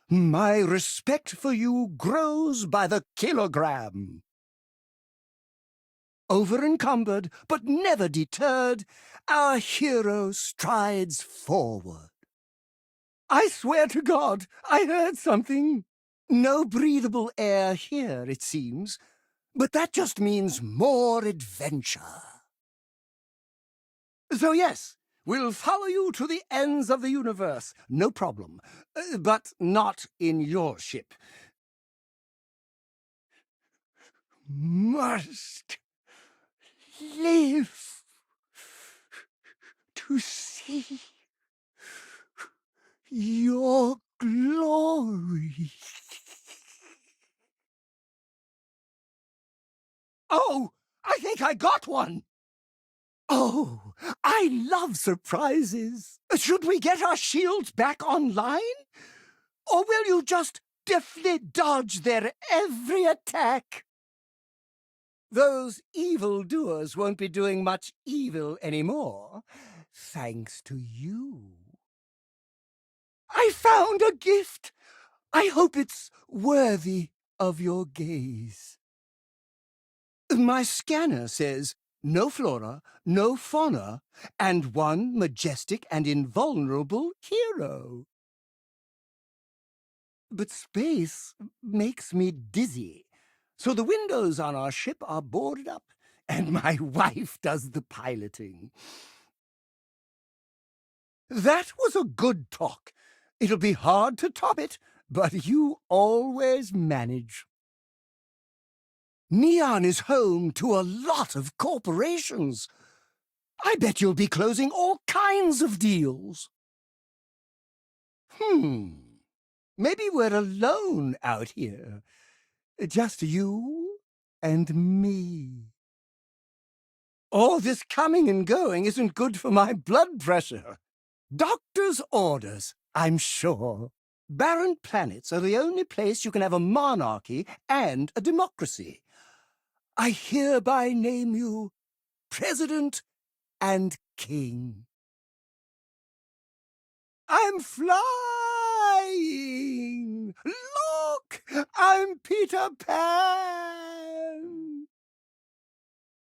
My respect for you grows by the kilogram. Over-encumbered, but never deterred, our hero strides forward. I swear to God, I heard something. No breathable air here, it seems, but that just means more adventure. So yes, we'll follow you to the ends of the universe, no problem, but not in your ship. Must live to see your glory. Oh, I think I got one. Oh, I love surprises. Should we get our shields back online? Or will you just deftly dodge their every attack? Those evil-doers won't be doing much evil anymore, thanks to you. I found a gift. I hope it's worthy of your gaze. My scanner says no flora, no fauna, and one majestic and invulnerable hero. But space makes me dizzy, so the windows on our ship are boarded up, and my wife does the piloting. That was a good talk. It'll be hard to top it, but you always manage. Neon is home to a lot of corporations. I bet you'll be closing all kinds of deals. Maybe we're alone out here. Just you and me. All this coming and going isn't good for my blood pressure. Doctor's orders, I'm sure. Barren planets are the only place you can have a monarchy and a democracy. I hereby name you President and King. I'm flying! Look! I'm Peter Pan!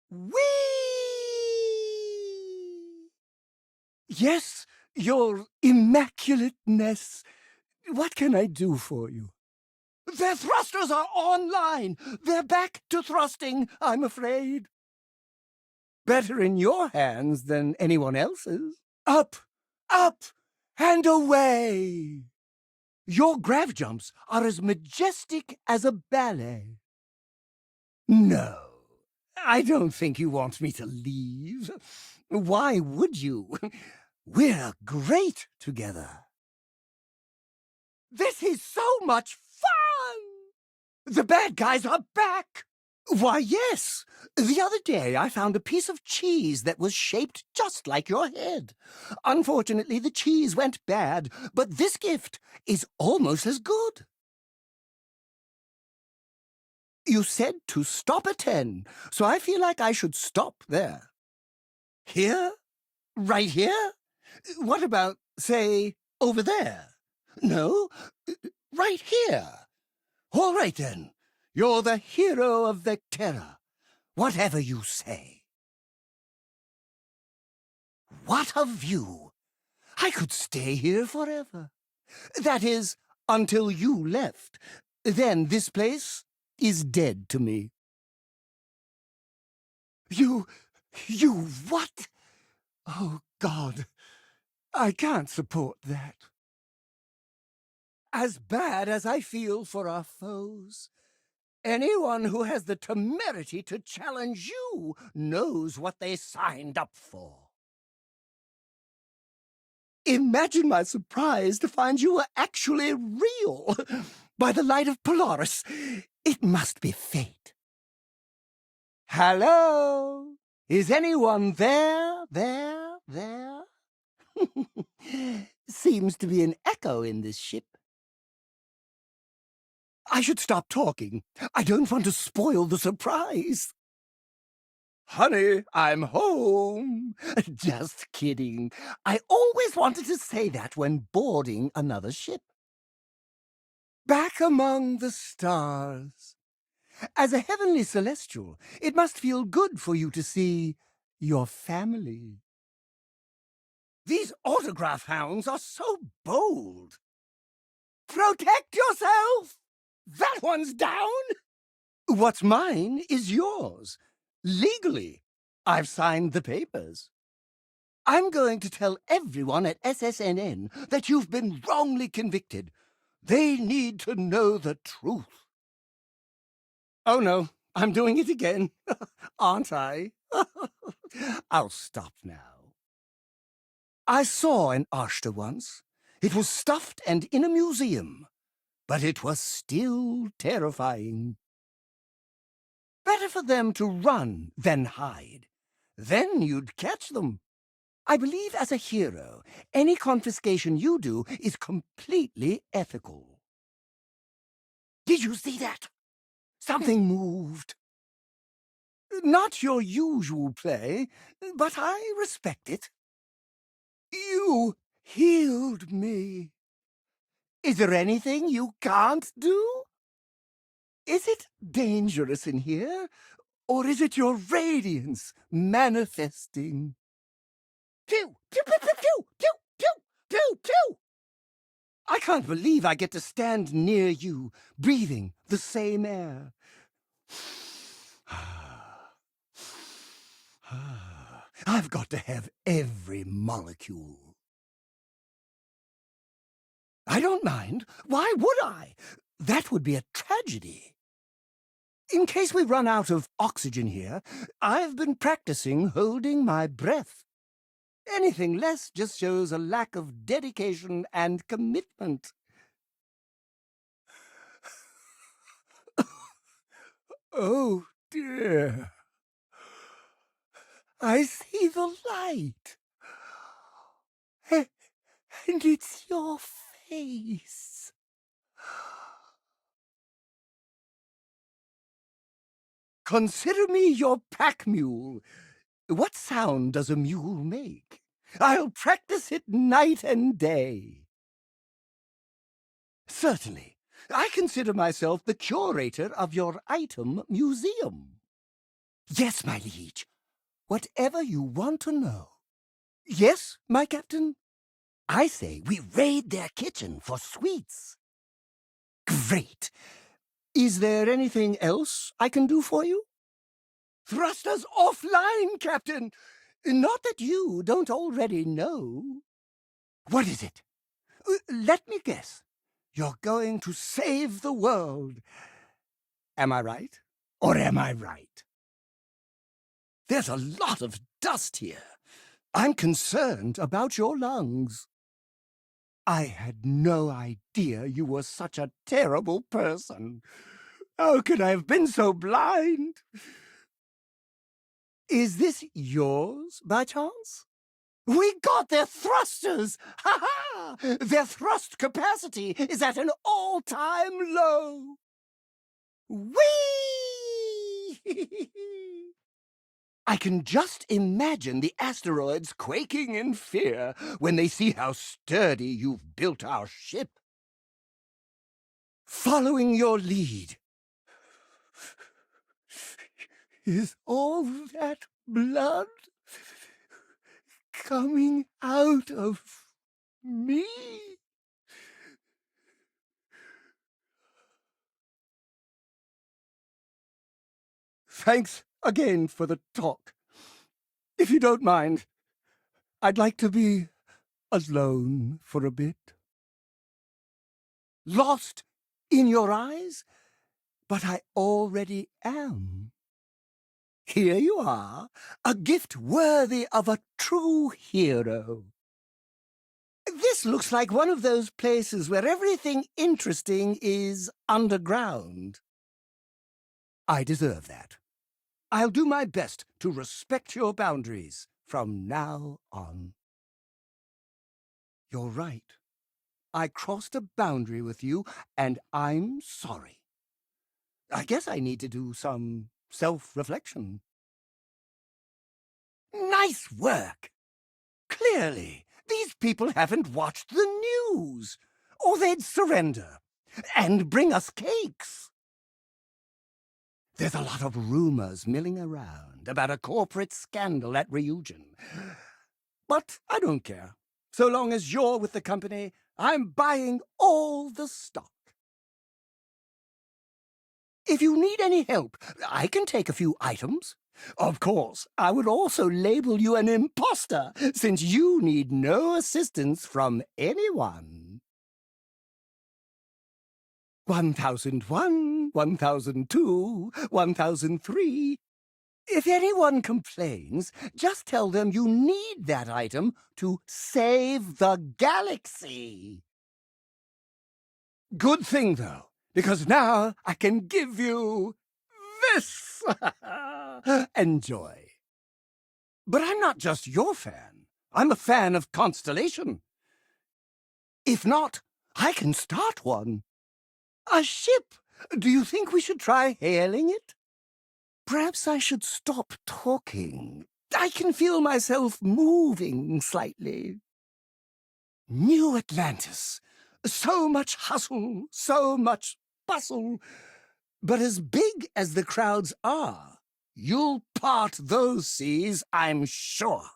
Whee! Yes, your immaculateness. What can I do for you? Their thrusters are online! They're back to thrusting, I'm afraid. Better in your hands than anyone else's. Up, up, and away! Your grav jumps are as majestic as a ballet. No, I don't think you want me to leave. Why would you? We're great together. This is so much fun! The bad guys are back! Why, yes. The other day I found a piece of cheese that was shaped just like your head. Unfortunately, the cheese went bad, but this gift is almost as good. You said to stop at 10, so I feel like I should stop there. Here? Right here? What about, say, over there? No, right here. All right, then. You're the hero of Vectera. Whatever you say. What a view! I could stay here forever. That is, until you left. then this place is dead to me. You what? Oh, God, I can't support that. As bad as I feel for our foes, anyone who has the temerity to challenge you knows what they signed up for. Imagine my surprise to find you were actually real. By the light of Polaris, it must be fate. Hello? Is anyone there? There? Seems to be an echo in this ship. I should stop talking. I don't want to spoil the surprise. Honey, I'm home. Just kidding. I always wanted to say that when boarding another ship. Back among the stars. As a heavenly celestial, it must feel good for you to see your family. These autograph hounds are so bold. Protect yourself! That one's down! What's mine is yours. Legally. I've signed the papers. I'm going to tell everyone at SSNN that you've been wrongly convicted. They need to know the truth. Oh no, I'm doing it again, aren't I? I'll stop now. I saw an Ashta once. It was stuffed and in a museum, but it was still terrifying. Better for them to run than hide. Then you'd catch them. I believe as a hero, any confiscation you do is completely ethical. Did you see that? Something moved. Not your usual play, but I respect it. You healed me. Is there anything you can't do? Is it dangerous in here, or is it your radiance manifesting? Pew! Pew, pew, pew, pew, pew, pew, pew, pew! I can't believe I get to stand near you, breathing the same air. I've got to have every molecule. I don't mind. Why would I? That would be a tragedy. In case we run out of oxygen here, I've been practicing holding my breath. Anything less just shows a lack of dedication and commitment. Oh, dear. I see the light. And it's your face. Consider me your pack mule. What sound does a mule make? I'll practice it night and day. Certainly. I consider myself the curator of your item museum. Yes, my liege. Whatever you want to know. Yes, my captain? I say we raid their kitchen for sweets. Great. Is there anything else I can do for you? Thrusters offline, Captain! Not that you don't already know. What is it? Let me guess. You're going to save the world. Am I right? Or am I right? There's a lot of dust here. I'm concerned about your lungs. I had no idea you were such a terrible person. How could I have been so blind? Is this yours, by chance? We got their thrusters! Ha-ha! Their thrust capacity is at an all-time low. Whee! I can just imagine the asteroids quaking in fear when they see how sturdy you've built our ship. Following your lead. Is all that blood coming out of me? Thanks again for the talk. If you don't mind, I'd like to be alone for a bit. Lost in your eyes? But I already am. Here you are, a gift worthy of a true hero. This looks like one of those places where everything interesting is underground. I deserve that. I'll do my best to respect your boundaries from now on. You're right. I crossed a boundary with you, and I'm sorry. I guess I need to do some self-reflection. Nice work! Clearly, these people haven't watched the news, or they'd surrender and bring us cakes. There's a lot of rumors milling around about a corporate scandal at Ryujin. But I don't care. So long as you're with the company, I'm buying all the stock. If you need any help, I can take a few items. Of course, I would also label you an imposter, since you need no assistance from anyone. 1001, 1002, 1003. If anyone complains, just tell them you need that item to save the galaxy. Good thing, though, because now I can give you this. Enjoy. But I'm not just your fan. I'm a fan of Constellation. If not, I can start one. A ship. Do you think we should try hailing it? Perhaps I should stop talking. I can feel myself moving slightly. New Atlantis. So much hustle, so much bustle. But as big as the crowds are, you'll part those seas, I'm sure.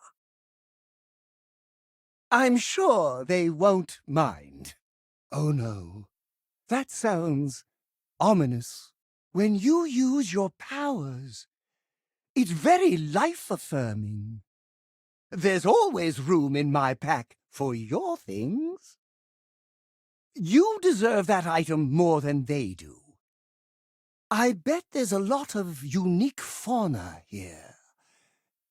I'm sure they won't mind. Oh no, that sounds ominous. When you use your powers, it's very life-affirming. There's always room in my pack for your things. You deserve that item more than they do. I bet there's a lot of unique fauna here.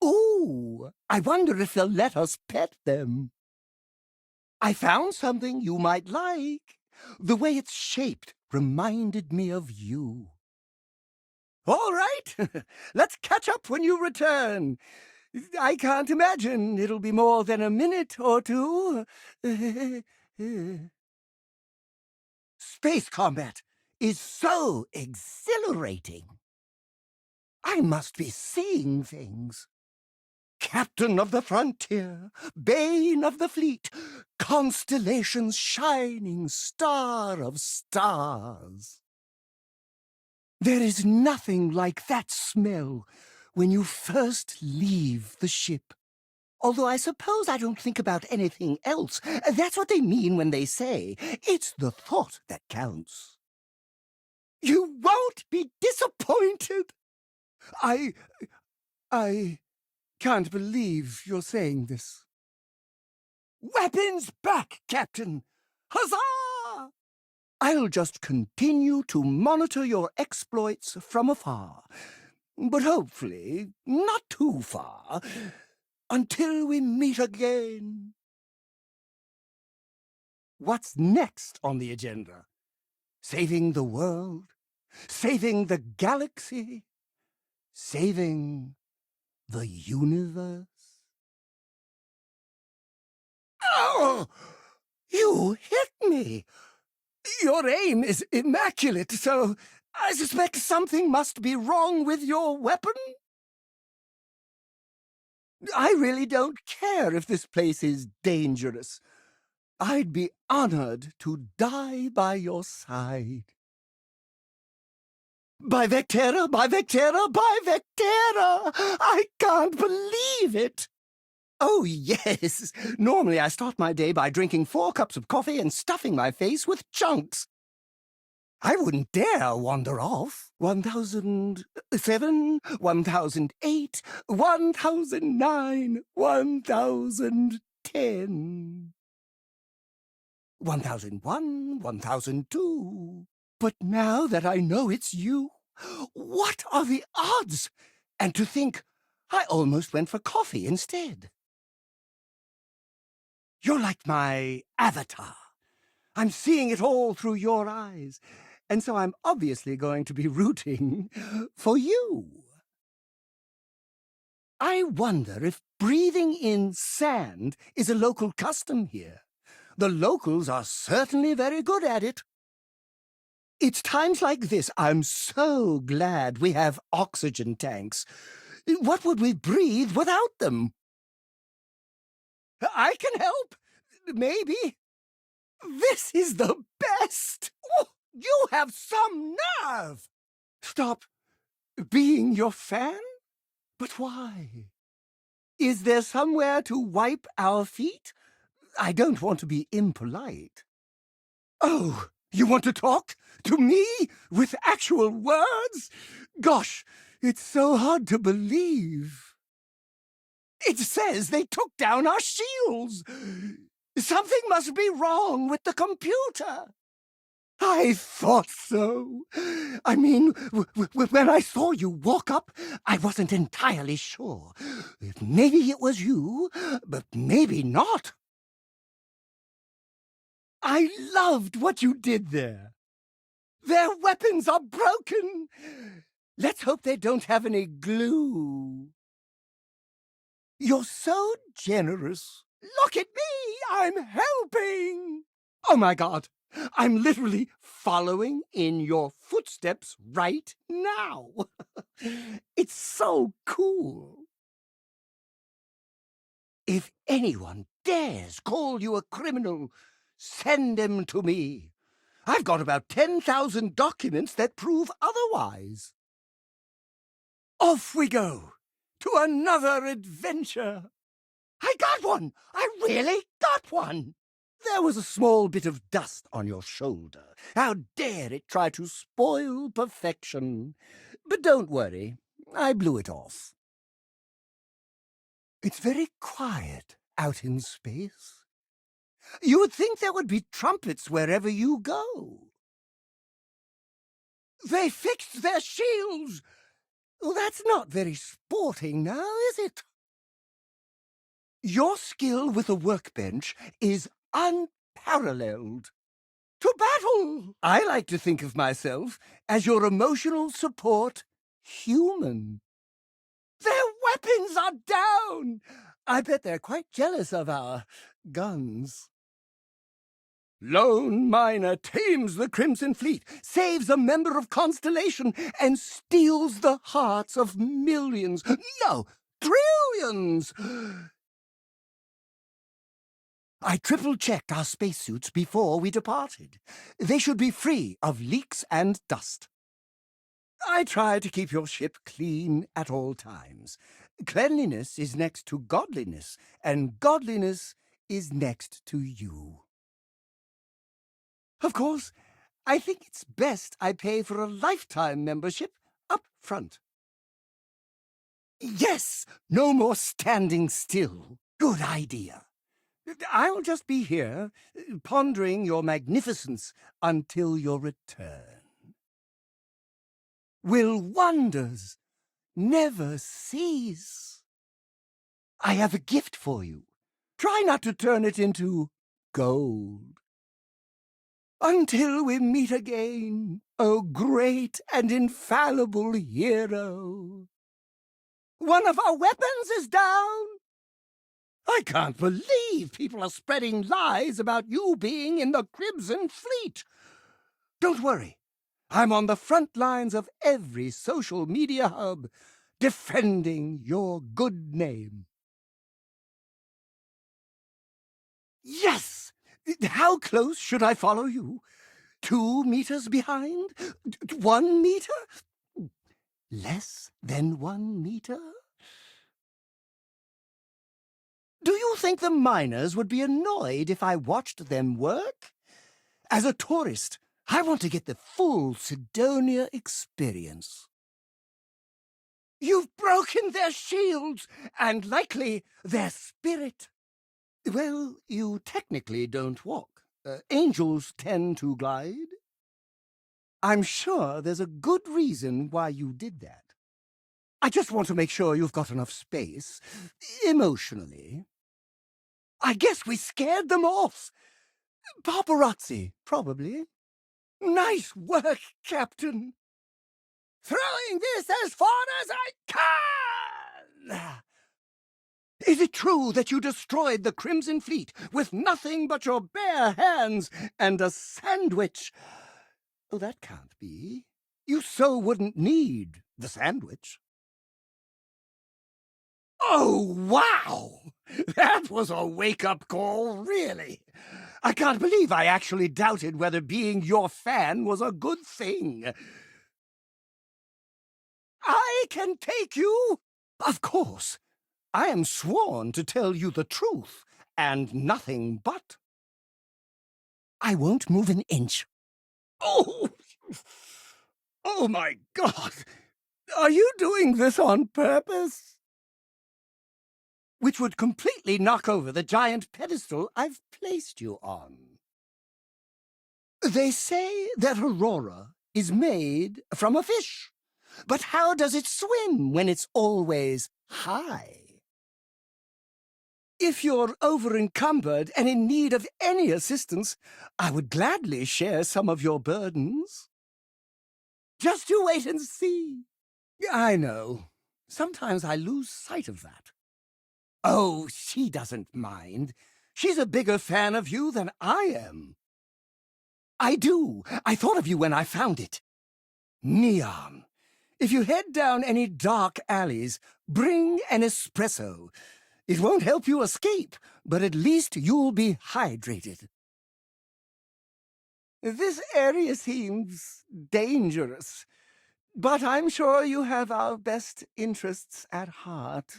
Ooh, I wonder if they'll let us pet them. I found something you might like. The way it's shaped reminded me of you. All right, let's catch up when you return. I can't imagine it'll be more than a minute or two. Space combat is so exhilarating. I must be seeing things. Captain of the frontier, bane of the fleet, Constellation's shining star of stars. There is nothing like that smell when you first leave the ship. Although I suppose I don't think about anything else. That's what they mean when they say, it's the thought that counts. You won't be disappointed. I can't believe you're saying this. Weapons back, Captain! Huzzah! I'll just continue to monitor your exploits from afar, but hopefully not too far, until we meet again. What's next on the agenda? Saving the world? Saving the galaxy? Saving the universe? Oh! You hit me! Your aim is immaculate, so I suspect something must be wrong with your weapon? I really don't care if this place is dangerous. I'd be honored to die by your side. By Vectera, by Vectera, by Vectera! I can't believe it! Oh, yes. Normally I start my day by drinking 4 cups of coffee and stuffing my face with chunks. I wouldn't dare wander off. 1007, 1008, 1009, 1010. 1001, 1002. But now that I know it's you, what are the odds? And to think, I almost went for coffee instead. You're like my avatar. I'm seeing it all through your eyes, and so I'm obviously going to be rooting for you. I wonder if breathing in sand is a local custom here. The locals are certainly very good at it. It's times like this I'm so glad we have oxygen tanks. What would we breathe without them? I can help. Maybe. This is the best. Oh, you have some nerve. Stop being your fan? But why? Is there somewhere to wipe our feet? I don't want to be impolite. Oh, you want to talk to me with actual words? Gosh, it's so hard to believe. It says they took down our shields. Something must be wrong with the computer. I thought so. I mean, when I saw you walk up, I wasn't entirely sure. Maybe it was you, but maybe not. I loved what you did there. Their weapons are broken. Let's hope they don't have any glue. You're so generous. Look at me. I'm helping. Oh, my God. I'm literally following in your footsteps right now. It's so cool. If anyone dares call you a criminal, send them to me. I've got about 10,000 documents that prove otherwise. Off we go to another adventure. I got one! I really got one! There was a small bit of dust on your shoulder. How dare it try to spoil perfection? But don't worry, I blew it off. It's very quiet out in space. You would think there would be trumpets wherever you go. They fixed their shields! Well, that's not very sporting now, is it? Your skill with a workbench is unparalleled. To battle! I like to think of myself as your emotional support human. Their weapons are down! I bet they're quite jealous of our guns. Lone miner tames the Crimson Fleet, saves a member of Constellation, and steals the hearts of millions, no, trillions! I triple-checked our spacesuits before we departed. They should be free of leaks and dust. I try to keep your ship clean at all times. Cleanliness is next to godliness, and godliness is next to you. Of course, I think it's best I pay for a lifetime membership up front. Yes, no more standing still. Good idea. I'll just be here, pondering your magnificence until your return. Will wonders never cease? I have a gift for you. Try not to turn it into gold. Until we meet again, O great and infallible hero. One of our weapons is down. I can't believe people are spreading lies about you being in the Crimson Fleet. Don't worry. I'm on the front lines of every social media hub, defending your good name. Yes! How close should I follow you? 2 meters behind? 1 meter? Less than 1 meter? Do you think the miners would be annoyed if I watched them work? As a tourist, I want to get the full Sidonia experience. You've broken their shields, and likely their spirit. Well, you technically don't walk. Angels tend to glide. I'm sure there's a good reason why you did that. I just want to make sure you've got enough space, emotionally. I guess we scared them off. Paparazzi, probably. Nice work, Captain. Throwing this as far as I can! Is it true that you destroyed the Crimson Fleet with nothing but your bare hands and a sandwich? Oh, that can't be. You so wouldn't need the sandwich. Oh, wow! That was a wake-up call, really. I can't believe I actually doubted whether being your fan was a good thing. I can take you? Of course. I am sworn to tell you the truth, and nothing but. I won't move an inch. Oh! Oh, my God! Are you doing this on purpose? Which would completely knock over the giant pedestal I've placed you on. They say that Aurora is made from a fish. But how does it swim when it's always high? If you're over-encumbered and in need of any assistance, I would gladly share some of your burdens. Just you wait and see. I know. Sometimes I lose sight of that. Oh, she doesn't mind. She's a bigger fan of you than I am. I do. I thought of you when I found it. Neon. If you head down any dark alleys, bring an espresso. It won't help you escape, but at least you'll be hydrated. This area seems dangerous, but I'm sure you have our best interests at heart.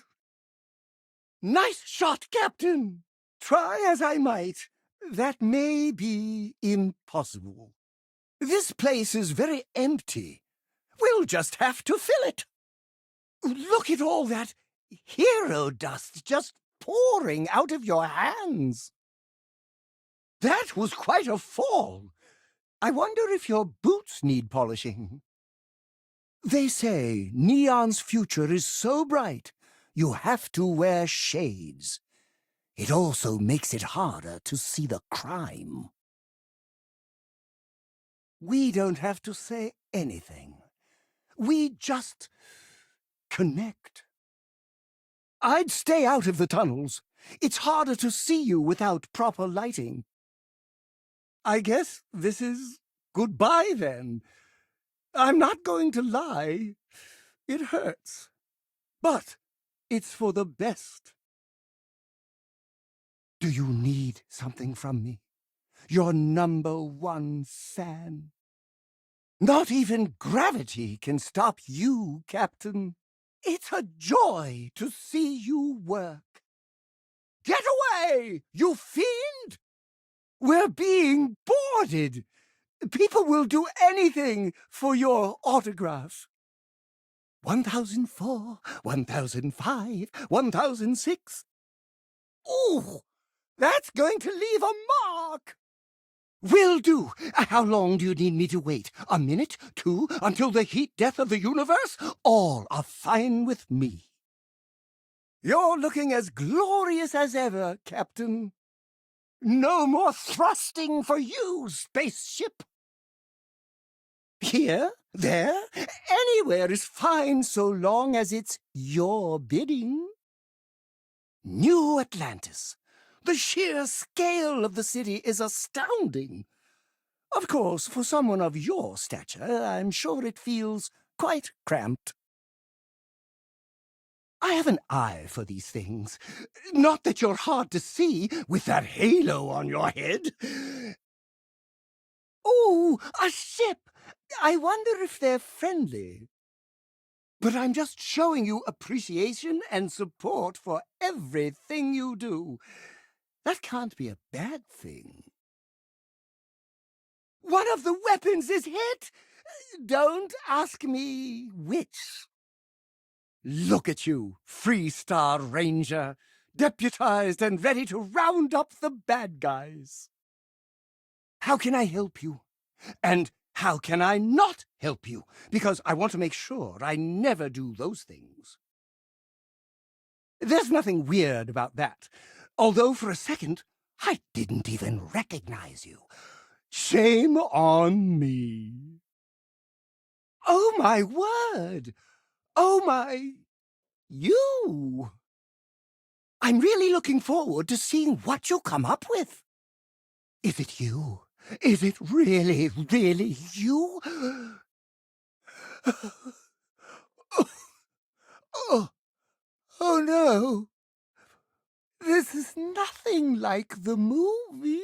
Nice shot, Captain! Try as I might, that may be impossible. This place is very empty. We'll just have to fill it. Look at all that hero dust just pouring out of your hands. That was quite a fall. I wonder if your boots need polishing. They say Neon's future is so bright, you have to wear shades. It also makes it harder to see the crime. We don't have to say anything. We just connect. I'd stay out of the tunnels. It's harder to see you without proper lighting. I guess this is goodbye, then. I'm not going to lie. It hurts. But it's for the best. Do you need something from me? Your #1 fan? Not even gravity can stop you, Captain. It's a joy to see you work. Get away, you fiend! We're being boarded. People will do anything for your autograph. 1004, 1005, 1006. Ooh, that's going to leave a mark. Will do. How long do you need me to wait? A minute? 2? Until the heat death of the universe? All are fine with me. You're looking as glorious as ever, Captain. No more thrusting for you, spaceship. Here, there, anywhere is fine so long as it's your bidding. New Atlantis. The sheer scale of the city is astounding. Of course, for someone of your stature, I'm sure it feels quite cramped. I have an eye for these things. Not that you're hard to see with that halo on your head. Oh, a ship! I wonder if they're friendly. But I'm just showing you appreciation and support for everything you do. That can't be a bad thing. One of the weapons is hit. Don't ask me which. Look at you, Freestar Ranger, deputized and ready to round up the bad guys. How can I help you? And how can I not help you? Because I want to make sure I never do those things. There's nothing weird about that, although for a second I didn't even recognize you. Shame on me. Oh, my word! Oh, my... you! I'm really looking forward to seeing what you come up with. Is it you? Is it really, really you? Oh, oh no! This is nothing like the movies.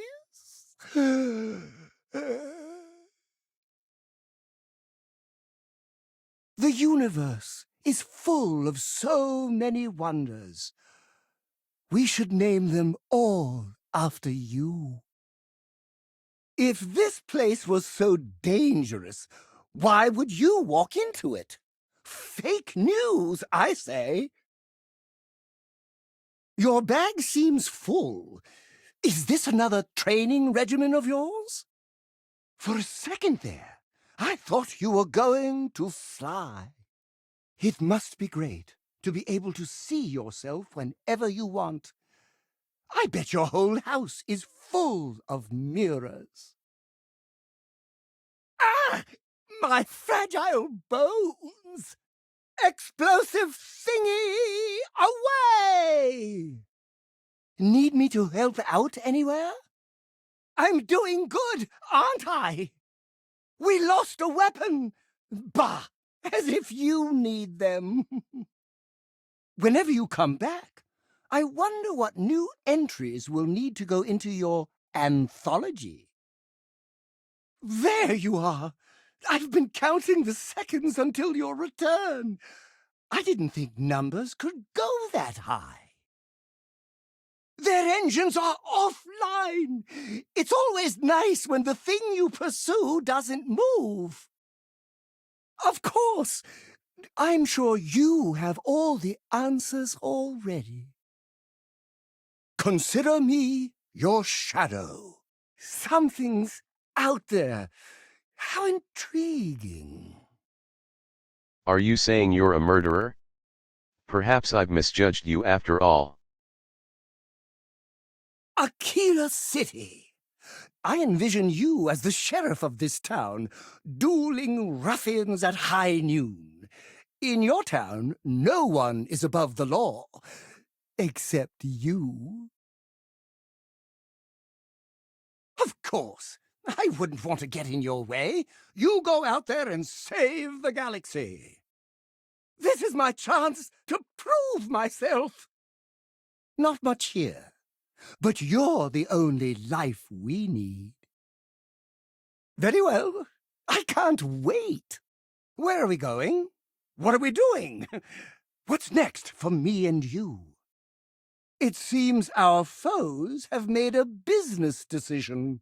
The universe is full of so many wonders. We should name them all after you. If this place was so dangerous, why would you walk into it? Fake news, I say. Your bag seems full. Is this another training regimen of yours? For a second there, I thought you were going to fly. It must be great to be able to see yourself whenever you want. I bet your whole house is full of mirrors. Ah! My fragile bones! Explosive thingy! Away! Need me to help out anywhere? I'm doing good, aren't I? We lost a weapon! Bah! As if you need them. Whenever you come back, I wonder what new entries will need to go into your anthology. There you are! I've been counting the seconds until your return. I didn't think numbers could go that high. Their engines are offline. It's always nice when the thing you pursue doesn't move. Of course, I'm sure you have all the answers already. Consider me your shadow. Something's out there. How intriguing. Are you saying you're a murderer? Perhaps I've misjudged you after all. Aquila City. I envision you as the sheriff of this town, dueling ruffians at high noon. In your town, no one is above the law, except you. Of course, I wouldn't want to get in your way. You go out there and save the galaxy. This is my chance to prove myself. Not much here, but you're the only life we need. Very well. I can't wait. Where are we going? What are we doing? What's next for me and you? It seems our foes have made a business decision.